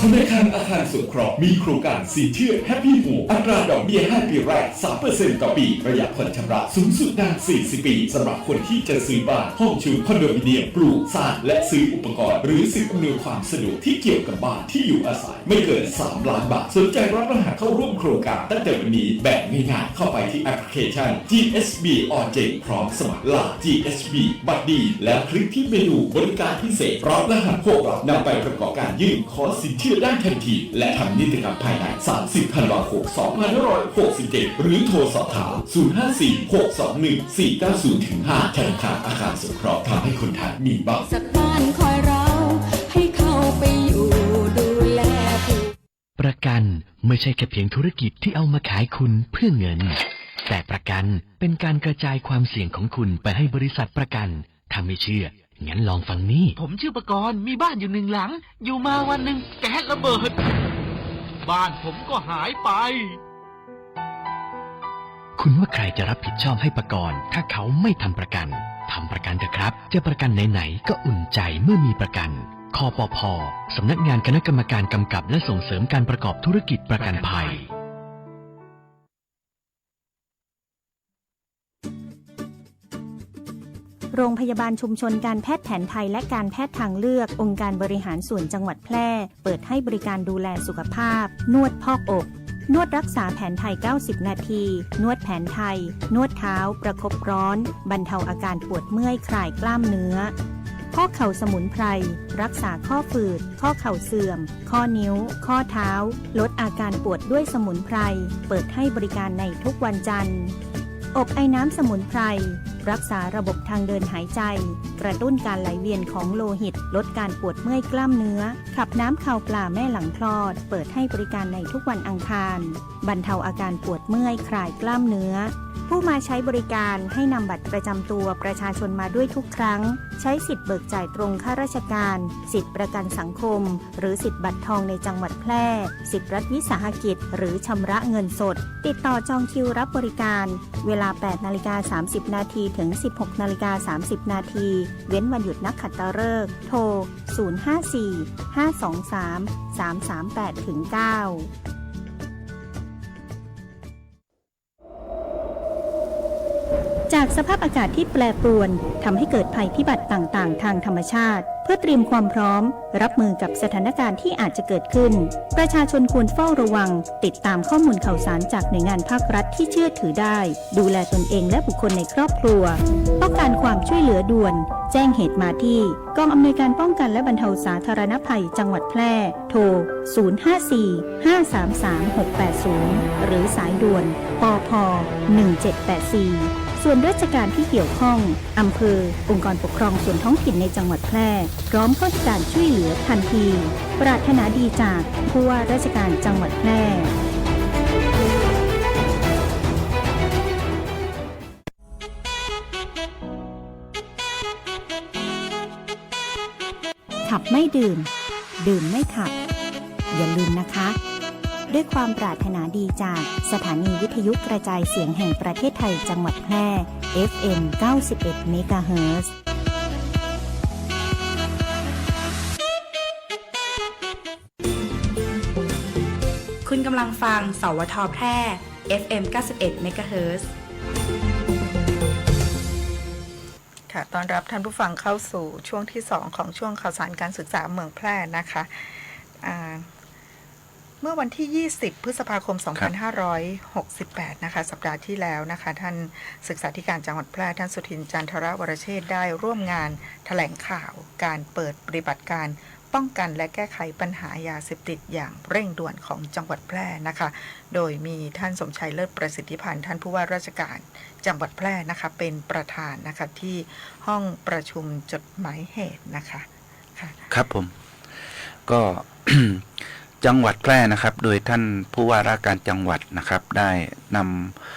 ธนาคารอาคารสงเคราะห์มีโครงการสินเชื่อ Happy Home อัตราดอกเบี้ย5 ปีแรก 3% ต่อปีระยะผ่อนชำระสูงสุดนาน40 ปีสำหรับคนที่จะซื้อบ้านห้องชุดคอนโดมิเนียมปลูกสร้างและซื้ออุปกรณ์หรือสิ่งอำนวยความสะดวกที่เกี่ยวกับบ้านที่อยู่อาศัยไม่เกิน3 ล้านบาทสนใจรับรหัสเข้าร่วมโครงการตั้งแต่วันนี้แบบง่ายๆเข้าไปที่แอปพลิเคชัน GSB OJ พร้อมสมัครล่า GSB บัตรดีแล้วคลิกที่เมนูบริการพิเศษรับรหัสพวกเรานำไปประกอบการยื่นขอสินเชื่อได้ทันทีและทำนิติกรรมภายใน30 ธันวาคม 2567 หรือโทรสอบถาม 054-621-490-5 ธนาคารอาคารสงเคราะห์ทำให้คนไทยมีบ้านสักบ้านคอยเราให้เข้าไปอยู่ดูแลผู้ประกันไม่ใช่แค่เพียงธุรกิจที่เอามาขายคุณเพื่อเงินแต่ประกันเป็นการกระจายความเสี่ยงของคุณไปให้บริษัทประกันถ้าไม่เชื่องั้นลองฟังนี่ผมชื่อประกรณ์มีบ้านอยู่1 หลังอยู่มาวันหนึ่งแก๊สระเบิดบ้านผมก็หายไปคุณว่าใครจะรับผิดชอบให้ประกรณ์ถ้าเขาไม่ทำประกันทำประกันเถอะครับจะประกันไหนๆก็อุ่นใจเมื่อมีประกันคปภ.สำนักงานคณะกรรมการกำกับและส่งเสริมการประกอบธุรกิจประกันภัยโรงพยาบาลชุมชนการแพทย์แผนไทยและการแพทย์ทางเลือกองค์การบริหารส่วนจังหวัดแพร่เปิดให้บริการดูแลสุขภาพนวดพอกอกนวดรักษาแผนไทย90 นาทีนวดแผนไทยนวดเท้าประคบร้อนบรรเทาอาการปวดเมื่อยคลายกล้ามเนื้อข้อเข่าสมุนไพรรักษาข้อฝืดข้อเข่าเสื่อมข้อนิ้วข้อเท้าลดอาการปวดด้วยสมุนไพรเปิดให้บริการในทุกวันจันทร์อบไอน้ำสมุนไพรรักษาระบบทางเดินหายใจกระตุ้นการไหลเวียนของโลหิตลดการปวดเมื่อยกล้ามเนื้อขับน้ำข่าวปลาแม่หลังคลอดเปิดให้บริการในทุกวันอังคารบรรเทาอาการปวดเมื่อยคลายกล้ามเนื้อผู้มาใช้บริการให้นำบัตรประจำตัวประชาชนมาด้วยทุกครั้งใช้สิทธิ์เบิกจ่ายตรงข้าราชการสิทธิ์ประกันสังคมหรือสิทธิ์บัตรทองในจังหวัดแพร่สิทธิ์รัฐวิสาหกิจหรือชำระเงินสดติดต่อจองคิวรับบริการเวลา 8:30 นาทีถึง 16:30 นาทีเว้นวันหยุดนักขัตฤกษ์โทร 054-523-338-9จากสภาพอากาศที่แปรปรวนทำให้เกิดภัยพิบัติต่างๆทางธรรมชาติเพื่อเตรียมความพร้อมรับมือกับสถานการณ์ที่อาจจะเกิดขึ้นประชาชนควรเฝ้าระวังติดตามข้อมูลข่าวสารจากหน่วยงานภาครัฐที่เชื่อถือได้ดูแลตนเองและบุคคลในครอบครัวต้องการความช่วยเหลือด่วนแจ้งเหตุมาที่กองอำนวยการป้องกันและบรรเทาสาธารณภัยจังหวัดแพร่โทร 054-533-680 หรือสายด่วนปพ 1784ส่วนราชการที่เกี่ยวข้องอำเภอองค์กรปกครองส่วนท้องถิ่นในจังหวัดแพร่พร้อมเข้าให้การช่วยเหลือทันทีปรารถนาดีจากผู้ว่าราชการจังหวัดแพร่ขับไม่ดื่มดื่มไม่ขับอย่าลืมนะคะด้วยความปรารถนาดีจากสถานีวิทยุกระจายเสียงแห่งประเทศไทยจังหวัดแพร่ FM 91 เมกะเฮิรตซ์ คุณกำลังฟังสวท.แพร่ FM 91 เมกะเฮิรตซ์ ค่ะต้อนรับท่านผู้ฟังเข้าสู่ช่วงที่2ของช่วงข่าวสารการศึกษาเมืองแพร่นะคะเมื่อวันที่ 20 พฤษภาคม 2568 นะคะสัปดาห์ที่แล้วนะคะท่านศึกษาธิการจังหวัดแพร่ท่านสุทินจันทรวรเชษฐ์ได้ร่วมงานแถลงข่าวการเปิดปฏิบัติการป้องกันและแก้ไขปัญหายาเสพติดอย่างเร่งด่วนของจังหวัดแพร่นะคะโดยมีท่านสมชัยเลิศประสิทธิพันธ์ท่านผู้ว่าราชการจังหวัดแพร่นะคะเป็นประธานนะคะที่ห้องประชุมจดหมายเหตุนะคะครับผมก็ จังหวัดแพร่นะครับโดยท่านผู้ว่าราชการจังหวัดนะครับได้น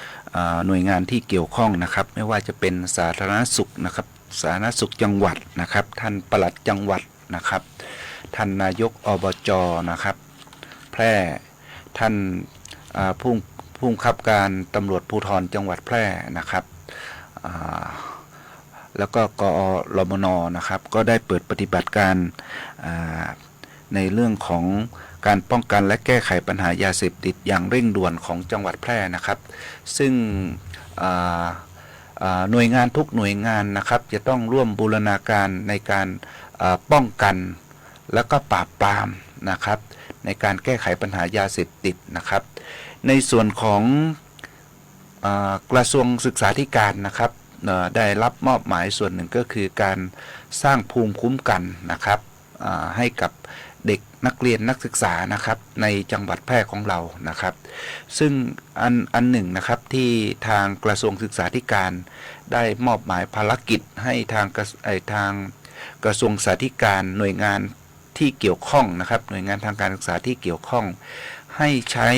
ำหน่วยงานที่เกี่ยวข้องนะครับไม่ว่าจะเป็นสาธารณสุขนะครับสาธารณสุขจังหวัดนะครับท่านปลัดจังหวัดนะครับท่านนายกอบจ.นะครับแพร่ท่านผู้บังคับการตำรวจภูธรจังหวัดแพร่นะครับแล้วก็กอรมน.นะครับก็ได้เปิดปฏิบัติการในเรื่องของ การป้องกันและแก้ไขปัญหายาเสพติดอย่างเร่งด่วนของจังหวัดแพร่นะครับซึ่งหน่วยงานทุกหน่วยงานนะครับจะต้องร่วมบูรณาการในการป้องกันแล้วก็ปราบปรามนะครับในการแก้ไขปัญหายาเสพติดนะครับในส่วนของกระทรวงศึกษาธิการนะครับได้รับมอบหมายส่วนหนึ่งก็คือการสร้างภูมิคุ้มกันนะครับให้กับเด็กนักเรียนนักศึกษานะครับในจังหวัดแพร่ของเรานะครับซึ่งอันหนึ่งนะครับที่ทางกระทรวงศึกษาธิการได้มอบหมายภารกิจให้ทางกระทรวงศึกษาธิการหน่วยงานที่เกี่ยวข้องนะครับหน่วยงานทางการศึกษาที่เกี่ยวข้องให้ใช้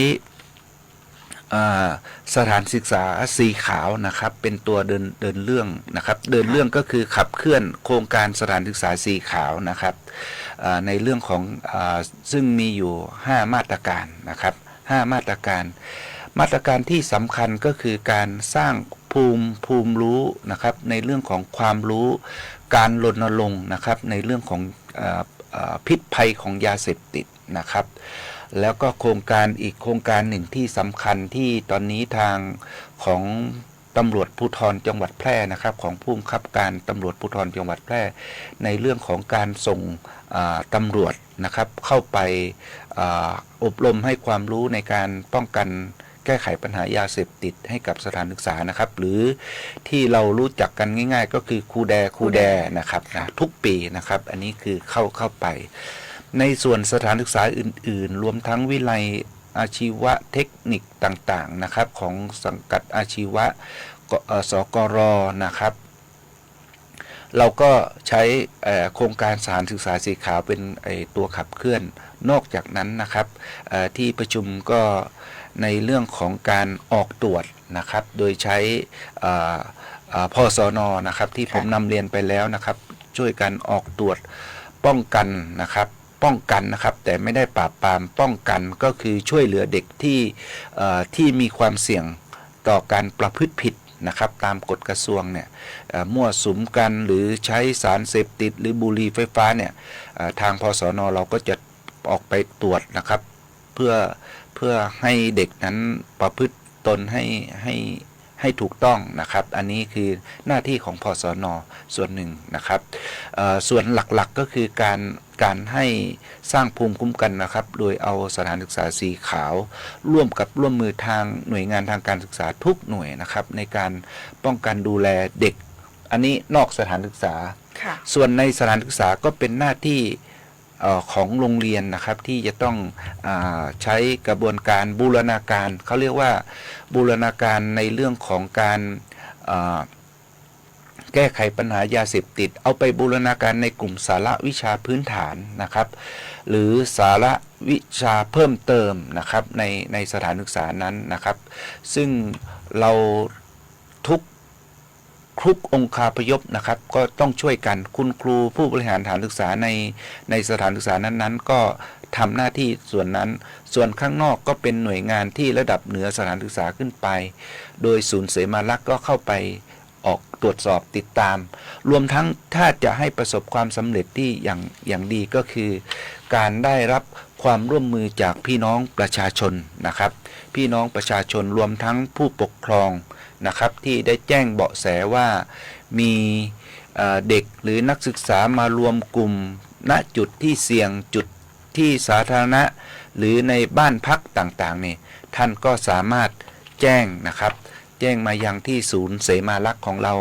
สถานศึกษาสีขาวนะครับเป็นตัวเดินเรื่องนะครับเดินเรื่องก็คือขับเคลื่อนโครงการสถานศึกษาสีขาวนะครับในเรื่องของซึ่งมีอยู่5มาตรการนะครับ5มาตรการที่สำคัญก็คือการสร้างภูมิรู้นะครับในเรื่องของความรู้การรณรงค์นะครับในเรื่องของพิษภัยของยาเสพติดนะครับแล้วก็โครงการอีกโครงการหนึ่งที่สำคัญที่ตอนนี้ทางของตำรวจภูธรจังหวัดแพร่นะครับของผู้บังคับการตำรวจภูธรจังหวัดแพร่ในเรื่องของการส่งตำรวจนะครับเข้าไปอบรมให้ความรู้ในการป้องกันแก้ไขปัญหายาเสพติดให้กับสถานศึกษานะครับหรือที่เรารู้จักกันง่ายๆก็คือครูแดนะครับทุกปีนะครับอันนี้คือเข้าไปในส่วนสถานศึกษาอื่นๆรวมทั้งวิไลอาชีวะเทคนิคต่างๆนะครับของสังกัดอาชีวะสกรนะครับเราก็ใช้โครงการสถานศึกษาสีขาวเป็นตัวขับเคลื่อนนอกจากนั้นนะครับที่ประชุมก็ในเรื่องของการออกตรวจนะครับโดยใช้พสน.นะครับที่ผมนำเรียนไปแล้วนะครับช่วยกันออกตรวจป้องกันนะครับแต่ไม่ได้ปราบปรามป้องกันก็คือช่วยเหลือเด็กที่มีความเสี่ยงต่อการประพฤติผิดนะครับตามกฎกระทรวงเนี่ยมั่วสุมกันหรือใช้สารเสพติดหรือบุหรี่ไฟฟ้าเนี่ยทางพสน.เราก็จะออกไปตรวจนะครับเพื่อให้เด็กนั้นประพฤติตนให้ถูกต้องนะครับอันนี้คือหน้าที่ของพสน.ส่วนหนึ่งนะครับส่วนหลักๆก็คือการให้สร้างภูมิคุ้มกันนะครับโดยเอาสถานศึกษาสีขาวร่วมมือทางหน่วยงานทางการศึกษาทุกหน่วยนะครับในการป้องกันดูแลเด็กอันนี้นอกสถานศึกษาส่วนในสถานศึกษาก็เป็นหน้าที่ของโรงเรียนนะครับที่จะต้องใช้กระบวนการบูรณาการเขาเรียกว่าบูรณาการในเรื่องของการแก้ไขปัญหายาเสพติดเอาไปบูรณาการในกลุ่มสาระวิชาพื้นฐานนะครับหรือสาระวิชาเพิ่มเติมนะครับในสถานศึกษานั้นนะครับซึ่งเราทุกองคาพยพนะครับก็ต้องช่วยกันคุณครูผู้บริหารสถานศึกษาในสถานศึกษานั้นๆก็ทำหน้าที่ส่วนนั้นส่วนข้างนอกก็เป็นหน่วยงานที่ระดับเหนือสถานศึกษาขึ้นไปโดยศูนย์เสมาลักษณ์ก็เข้าไปออกตรวจสอบติดตามรวมทั้งถ้าจะให้ประสบความสำเร็จที่อย่างดีก็คือการได้รับความร่วมมือจากพี่น้องประชาชนนะครับพี่น้องประชาชนรวมทั้งผู้ปกครองนะครับที่ได้แจ้งเบาะแสว่ามีเด็กหรือนักศึกษามารวมกลุ่มณจุดที่เสี่ยงจุดที่สาธารณะหรือในบ้านพักต่างๆนี่ท่านก็สามารถแจ้งนะครับแจ้งมายังที่ศูนย์เสมาลักษณ์ของเรา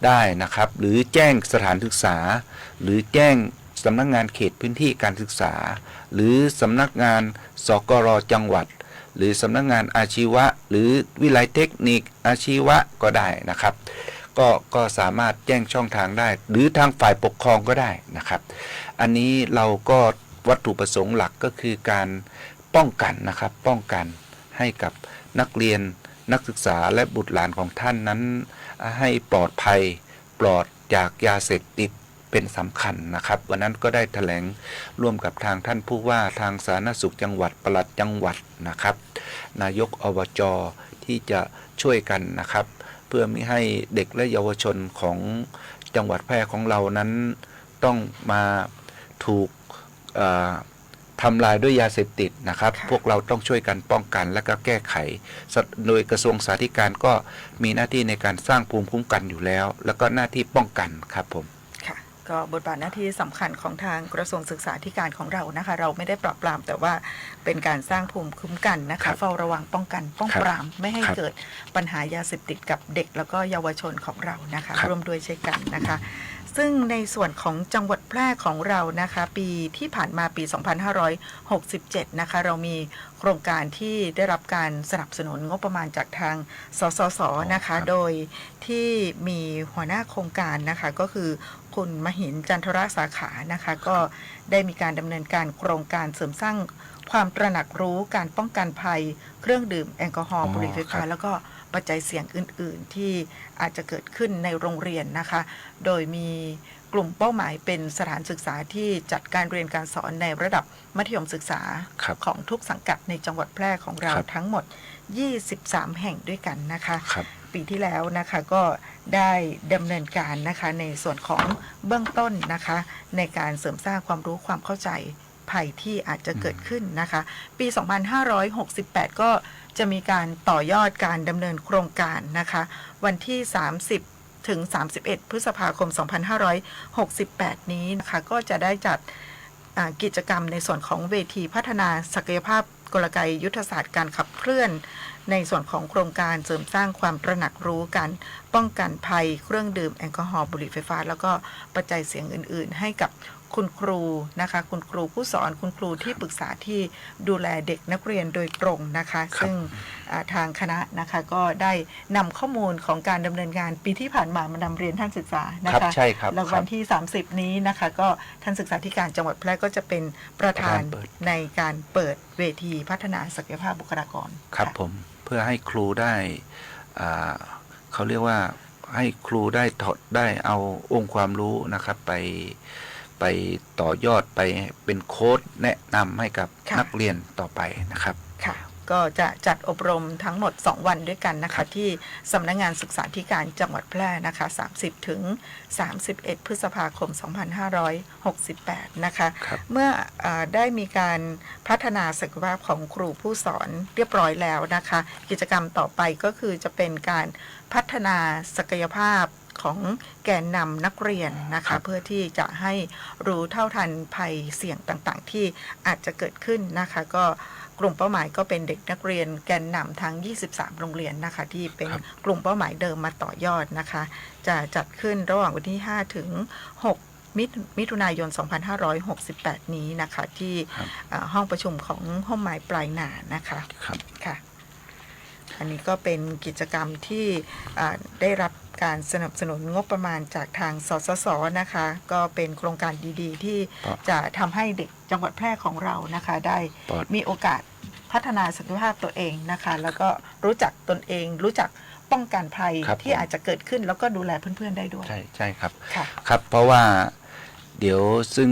ได้นะครับหรือแจ้งสถานศึกษาหรือแจ้งสำนักงานเขตพื้นที่การศึกษาหรือสำนักงานสกร.จังหวัดหรือสำนักงานอาชีวะหรือวิไลเทคนิคอาชีวะก็ได้นะครับก็สามารถแจ้งช่องทางได้หรือทางฝ่ายปกครองก็ได้นะครับอันนี้เราก็วัตถุประสงค์หลักก็คือการป้องกันนะครับป้องกันให้กับนักเรียนนักศึกษาและบุตรหลานของท่านนั้นให้ปลอดภัยปลอดจากยาเสพติดเป็นสำคัญนะครับวันนั้นก็ได้แถลงร่วมกับทางท่านผู้ว่าทางสาธารณสุขจังหวัดปลัดจังหวัดนะครับนายกอบจ.ที่จะช่วยกันนะครับเพื่อไม่ให้เด็กและเยาวชนของจังหวัดแพร่ของเรานั้นต้องมาถูก ทำลายด้วยยาเสพติดนะครับพวกเราต้องช่วยกันป้องกันและก็แก้ไขโดยกระทรวงสาธารณสุขก็มีหน้าที่ในการสร้างภูมิคุ้มกันอยู่แล้วแล้วก็หน้าที่ป้องกันครับผมค่ะก็บทบาทหน้าที่สำคัญของทางกระทรวงศึกษาธิการของเรานะคะเราไม่ได้ปราบปรามแต่ว่าเป็นการสร้างภูมิคุ้มกันนะคะเฝ้าระวังป้องกันป้องปรามไม่ให้เกิดปัญหายาเสพติดกับเด็กแล้วก็เยาวชนของเรานะคะร่วมด้วยช่วยกันนะคะซึ่งในส่วนของจังหวัดแพร่ของเรานะคะปีที่ผ่านมาปี 2567 นะคะเรามีโครงการที่ได้รับการสนับสนุนงบประมาณจากทางสสสนะคะโดยที่มีหัวหน้าโครงการนะคะก็คือคุณมหินจันทรสาขานะคะก็ได้มีการดำเนินการโครงการเสริมสร้างความตระหนักรู้การป้องกันภัยเครื่องดื่มแอลกอฮอล์บุหรี่ไฟฟ้าแล้วก็ปัจจัยเสี่ยงอื่นๆที่อาจจะเกิดขึ้นในโรงเรียนนะคะโดยมีกลุ่มเป้าหมายเป็นสถานศึกษาที่จัดการเรียนการสอนในระดับมัธยมศึกษาของทุกสังกัดในจังหวัดแพร่ของเราทั้งหมด23แห่งด้วยกันนะคะปีที่แล้วนะคะก็ได้ดำเนินการนะคะในส่วนของเบื้องต้นนะคะในการเสริมสร้างความรู้ความเข้าใจภัยที่อาจจะเกิดขึ้นนะคะปี 2568 ก็จะมีการต่อยอดการดำเนินโครงการนะคะวันที่ 30 ถึง 31 พฤษภาคม 2568 นี้นะคะก็จะได้จัดกิจกรรมในส่วนของเวทีพัฒนาศักยภาพกลไกยุทธศาสตร์การขับเคลื่อนในส่วนของโครงการเสริมสร้างความตระหนักรู้การป้องกันภัยเครื่องดื่มแอลกอฮอล์บุหรี่ไฟฟ้าแล้วก็ปัจจัยเสี่ยงอื่นๆให้กับคุณครูนะคะคุณครูผู้สอนคุณครูที่ปรึกษาที่ดูแลเด็กนักเรียนโดยตรงนะคะซึ่งทางคณะนะคะก็ได้นำข้อมูลของการดำเนินงานปีที่ผ่านมามานำเรียนท่านศึกษานะคะใช่ครับแล้ววันที่30นี้นะคะก็ท่านศึกษาธิการจังหวัดแพร่ก็จะเป็นประธานในการเปิดเวทีพัฒนาศักยภาพบุคลากรครับผมเพื่อให้ครูได้เขาเรียกว่าให้ครูได้เอาองค์ความรู้นะครับไปต่อยอดไปเป็นโค้ดแนะนำให้กับนักเรียนต่อไปนะครับค่ะก็จะจัดอบรมทั้งหมด2วันด้วยกันนะคะที่สำนักงานศึกษาธิการจังหวัดแพร่นะคะ30 ถึง 31 พฤษภาคม 2568 นะคะเมื่อได้มีการพัฒนาศักยภาพของครูผู้สอนเรียบร้อยแล้วนะคะกิจกรรมต่อไปก็คือจะเป็นการพัฒนาศักยภาพของแกนนำนักเรียนนะคะเพื่อที่จะให้รู้เท่าทันภัยเสี่ยงต่างๆที่อาจจะเกิดขึ้นนะคะก็กลุ่มเป้าหมายก็เป็นเด็กนักเรียนแกนนำทั้ง23โรงเรียนนะคะที่เป็นกลุ่มเป้าหมายเดิมมาต่อยอดนะคะจะจัดขึ้นระหว่างวันที่5 ถึง 6 มิถุนายน 2568 นี้นะคะที่ห้องประชุมของห้องหมายปลายนานะคะค่ะอันนี้ก็เป็นกิจกรรมที่ได้รับการสนับสนุนงบประมาณจากทางสสสนะคะก็เป็นโครงการดีๆที่จะทำให้เด็กจังหวัดแพร่ของเรานะคะได้มีโอกาสพัฒนาศักยภาพตัวเองนะคะแล้วก็รู้จักตนเองรู้จักป้องกันภัยที่อาจจะเกิดขึ้นแล้วก็ดูแลเพื่อนๆได้ด้วยใช่ครับครับเพราะว่าเดี๋ยวซึ่ง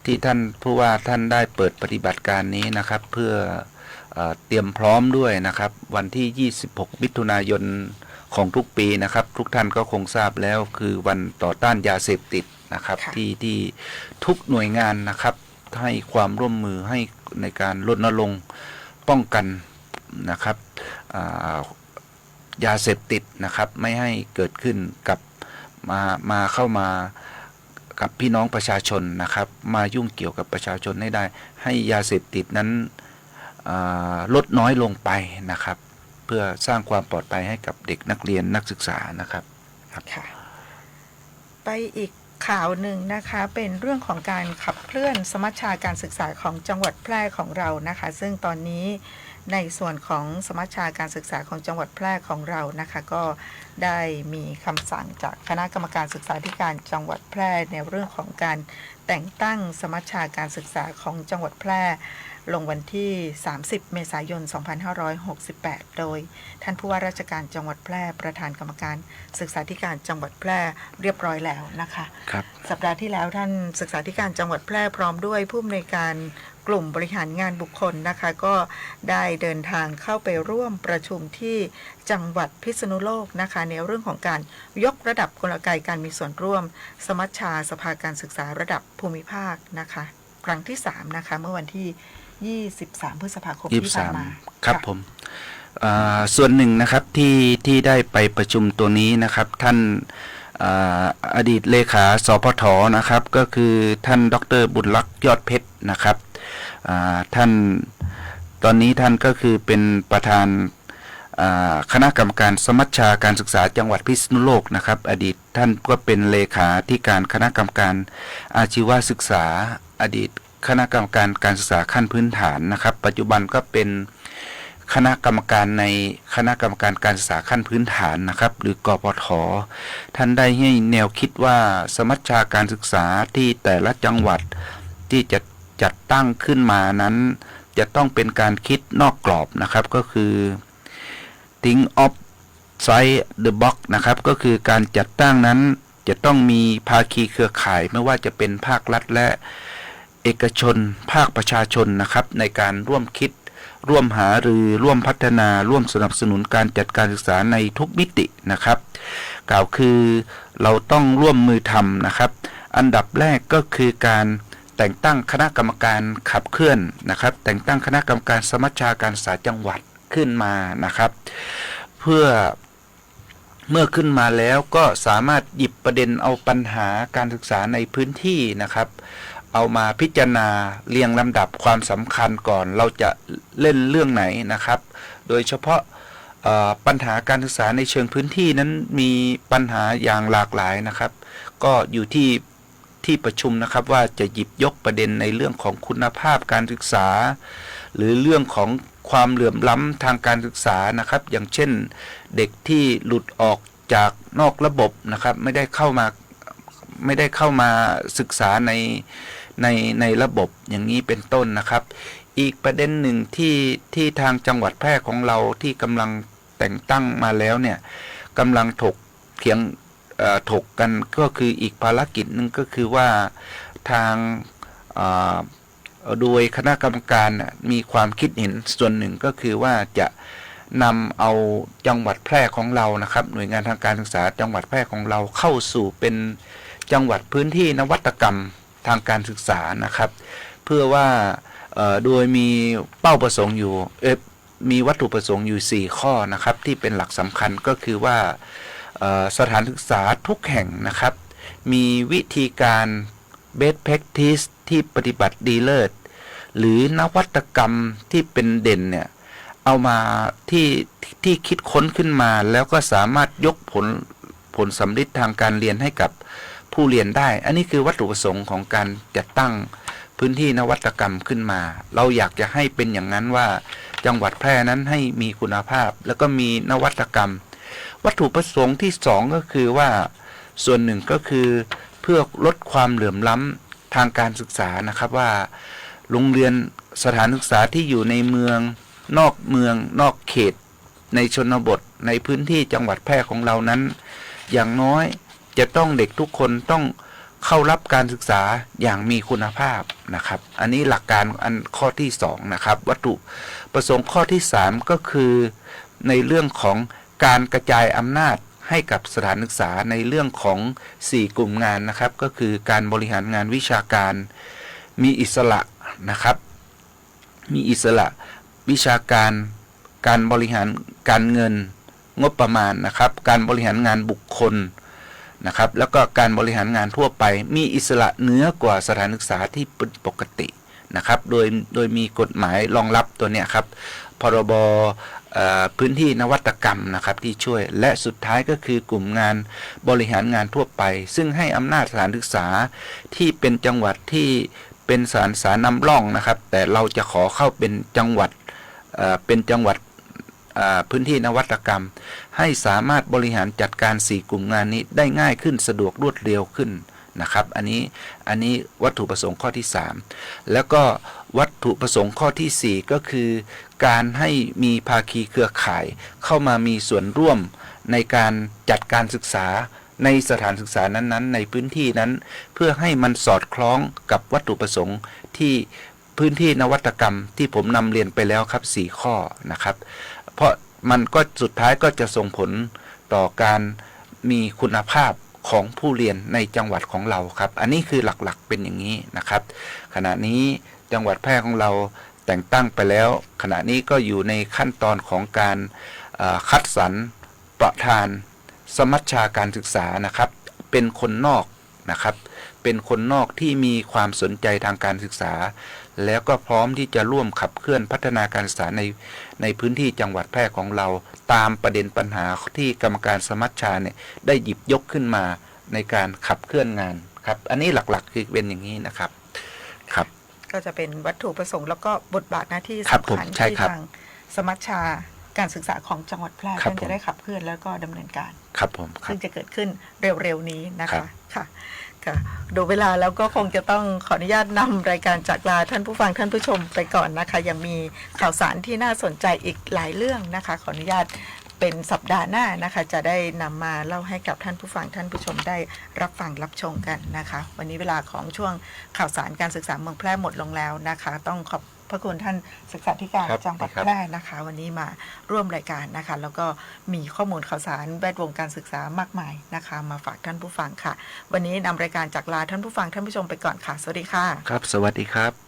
ที่ท่านผู้ว่าท่านได้เปิดปฏิบัติการนี้นะครับเพื่อเตรียมพร้อมด้วยนะครับวันที่26 มิถุนายนของทุกปีนะครับทุกท่านก็คงทราบแล้วคือวันต่อต้านยาเสพติดนะครับที่ทุกหน่วยงานนะครับให้ความร่วมมือให้ในการรณรงค์ป้องกันนะครับยาเสพติดนะครับไม่ให้เกิดขึ้นกับมาเข้ามากับพี่น้องประชาชนนะครับมายุ่งเกี่ยวกับประชาชนให้ได้ให้ยาเสพติดนั้นลดน้อยลงไปนะครับเพื่อสร้างความปลอดภัยให้กับเด็กนักเรียนนักศึกษานะครับค่ะไปอีกข่าวหนึ่งนะคะเป็นเรื่องของการขับเคลื่อนสมัชชาการศึกษาของจังหวัดแพร่ของเรานะคะซึ่งตอนนี้ในส่วนของสมัชชาการศึกษาของจังหวัดแพร่ของเรานะคะก็ได้มีคำสั่งจากคณะกรรมการศึกษาธิการจังหวัดแพร่ในเรื่องของการแต่งตั้งสมัชชาการศึกษาของจังหวัดแพร่ลงวันที่30 เมษายน 2568 โดยท่านผู้ว่าราชการจังหวัดแพร่ประธานกรรมการศึกษาธิการจังหวัดแพร่เรียบร้อยแล้วนะคะครับสัปดาห์ที่แล้วท่านศึกษาธิการจังหวัดแพร่พร้อมด้วยผู้อำนวยการกลุ่มบริหารงานบุคคลนะคะก็ได้เดินทางเข้าไปร่วมประชุมที่จังหวัดพิษณุโลกนะคะในเรื่องของการยกระดับกลไกการมีส่วนร่วมสมัชชาสภาการศึกษาระดับภูมิภาคนะคะ ครั้งที่3นะคะเมื่อวันที่23พฤษภาคมที่ผ่านมา ครับผมส่วนหนึ่งนะครับที่ได้ไปประชุมตัวนี้นะครับท่านอดีตเลขาสพทนะครับก็คือท่านดร.บุญลักษณ์ยอดเพชรนะครับท่านตอนนี้ท่านก็คือเป็นประธานคณะกรรมการสมัชชาการศึกษาจังหวัดพิษณุโลกนะครับอดีตท่านก็เป็นเลขาธิการคณะกรรมการอาชีวศึกษาอดีตคณะกรรมการการศึกษาขั้นพื้นฐานนะครับปัจจุบันก็เป็นคณะกรรมการในคณะกรรมการการศึกษาขั้นพื้นฐานนะครับหรือกปท.ท่านได้ให้แนวคิดว่าสมัชชาการศึกษาที่แต่ละจังหวัดที่จะจัดตั้งขึ้นมานั้นจะต้องเป็นการคิดนอกกรอบนะครับก็คือ think outside the box นะครับก็คือการจัดตั้งนั้นจะต้องมีภาคีเครือข่ายไม่ว่าจะเป็นภาครัฐและเอกชนภาคประชาชนนะครับในการร่วมคิดร่วมหารือร่วมพัฒนาร่วมสนับสนุนการจัดการศึกษาในทุกมิตินะครับกล่าวคือเราต้องร่วมมือทำนะครับอันดับแรกก็คือการแต่งตั้งคณะกรรมการขับเคลื่อนนะครับแต่งตั้งคณะกรรมการสมัชชาการศึกษาจังหวัดขึ้นมานะครับเพื่อเมื่อขึ้นมาแล้วก็สามารถหยิบประเด็นเอาปัญหาการศึกษาในพื้นที่นะครับเอามาพิจารณาเรียงลำดับความสำคัญก่อนเราจะเล่นเรื่องไหนนะครับโดยเฉพาะปัญหาการศึกษาในเชิงพื้นที่นั้นมีปัญหาอย่างหลากหลายนะครับก็อยู่ที่ประชุมนะครับว่าจะหยิบยกประเด็นในเรื่องของคุณภาพการศึกษาหรือเรื่องของความเหลื่อมล้ำทางการศึกษานะครับอย่างเช่นเด็กที่หลุดออกจากนอกระบบนะครับไม่ได้เข้ามาศึกษาในระบบอย่างนี้เป็นต้นนะครับอีกประเด็นหนึ่งที่ทางจังหวัดแพร่ของเราที่กำลังแต่งตั้งมาแล้วเนี่ยกำลังถกกันก็คืออีกภารกิจหนึ่งก็คือว่าทางโดยคณะกรรมการมีความคิดเห็นส่วนหนึ่งก็คือว่าจะนำเอาจังหวัดแพร่ของเรานะครับหน่วยงานทางการศึกษาจังหวัดแพร่ของเราเข้าสู่เป็นจังหวัดพื้นที่นวัตกรรมทางการศึกษานะครับเพื่อว่าโดยมีเป้าประสงค์อยู่มีวัตถุประสงค์อยู่4ข้อนะครับที่เป็นหลักสำคัญก็คือว่าสถานศึกษาทุกแห่งนะครับมีวิธีการ best practice ที่ปฏิบัติดีเลิศหรือนวัตกรรมที่เป็นเด่นเนี่ยเอามาที่คิดค้นขึ้นมาแล้วก็สามารถยกผลสำลิดทางการเรียนให้กับผู้เรียนได้อันนี้คือวัตถุประสงค์ของการจัดตั้งพื้นที่นวัตกรรมขึ้นมาเราอยากจะให้เป็นอย่างนั้นว่าจังหวัดแพร่นั้นให้มีคุณภาพแล้วก็มีนวัตกรรมวัตถุประสงค์ที่2ก็คือว่าส่วนหนึ่งก็คือเพื่อลดความเหลื่อมล้ำทางการศึกษานะครับว่าโรงเรียนสถานศึกษาที่อยู่ในเมืองนอกเขตในชนบทในพื้นที่จังหวัดแพร่ของเรานั้นอย่างน้อยจะต้องเด็กทุกคนต้องเข้ารับการศึกษาอย่างมีคุณภาพนะครับอันนี้หลักการอันข้อที่2นะครับวัตถุประสงค์ข้อที่3ก็คือในเรื่องของการกระจายอำนาจให้กับสถานศึกษาในเรื่องของ4กลุ่มงานนะครับก็คือการบริหารงานวิชาการมีอิสระนะครับมีอิสระวิชาการการบริหารการเงินงบประมาณนะครับการบริหารงานบุคคลนะครับแล้วก็การบริหารงานทั่วไปมีอิสระเหนือกว่าสถานศึกษาที่เป็นปกตินะครับโดยมีกฎหมายรองรับตัวเนี้ยครับพรบพื้นที่นวัตกรรมนะครับที่ช่วยและสุดท้ายก็คือกลุ่มงานบริหารงานทั่วไปซึ่งให้อำนาจสถานศึกษาที่เป็นจังหวัดที่เป็นสถานศึกษานำร่องนะครับแต่เราจะขอเข้าเป็นจังหวัดพื้นที่นวัตกรรมให้สามารถบริหารจัดการ4กลุ่มงานนี้ได้ง่ายขึ้นสะดวกรวดเร็วขึ้นนะครับอันนี้วัตถุประสงค์ข้อที่3แล้วก็วัตถุประสงค์ข้อที่4ก็คือการให้มีภาคีเครือข่ายเข้ามามีส่วนร่วมในการจัดการศึกษาในสถานศึกษานั้นๆในพื้นที่นั้นเพื่อให้มันสอดคล้องกับวัตถุประสงค์ที่พื้นที่นวัตกรรมที่ผมนำเรียนไปแล้วครับ4ข้อนะครับเพราะมันก็สุดท้ายก็จะส่งผลต่อการมีคุณภาพ ของผู้เรียนในจังหวัดของเราครับอันนี้คือหลักๆเป็นอย่างนี้นะครับขณะนี้จังหวัดแพร่ของเราแต่งตั้งไปแล้วขณะนี้ก็อยู่ในขั้นตอนของการคัดสรรประธานสมัชชาการศึกษานะครับเป็นคนนอกนะครับเป็นคนนอกที่มีความสนใจทางการศึกษาแล้วก็พร้อมที่จะร่วมขับเคลื่อนพัฒนาการศึกษาในพื้นที่จังหวัดแพร่ของเราตามประเด็นปัญหาที่กรรมการสมัชชาเนี่ยได้หยิบยกขึ้นมาในการขับเคลื่อนงานครับอันนี้หลักๆคือเป็นอย่างนี้นะครับครับก็จะเป็นวัตถุประสงค์แล้วก็บทบาทหน้าที่สำคัญที่ทางสมัชชาการศึกษาของจังหวัดแพร่ท่านจะได้ขับเคลื่อนแล้วก็ดำเนินการครับผมซึ่งจะเกิดขึ้นเร็วๆนี้นะคะค่ะดูเวลาแล้วก็คงจะต้องขออนุญาตนำรายการจากลาท่านผู้ฟังท่านผู้ชมไปก่อนนะคะยังมีข่าวสารที่น่าสนใจอีกหลายเรื่องนะคะขออนุญาตเป็นสัปดาห์หน้านะคะจะได้นำมาเล่าให้กับท่านผู้ฟังท่านผู้ชมได้รับฟังรับชมกันนะคะวันนี้เวลาของช่วงข่าวสารการศึกษาเมืองแพร่หมดลงแล้วนะคะต้องขอบพระคุณท่านศึกษาธิการจังหวัดแพร่นะคะวันนี้มาร่วมรายการนะคะแล้วก็มีข้อมูลข่าวสารแวดวงการศึกษามากมายนะคะมาฝากท่านผู้ฟังค่ะวันนี้นำรายการจากลาท่านผู้ฟังท่านผู้ชมไปก่อนค่ะสวัสดีค่ะครับสวัสดีครับ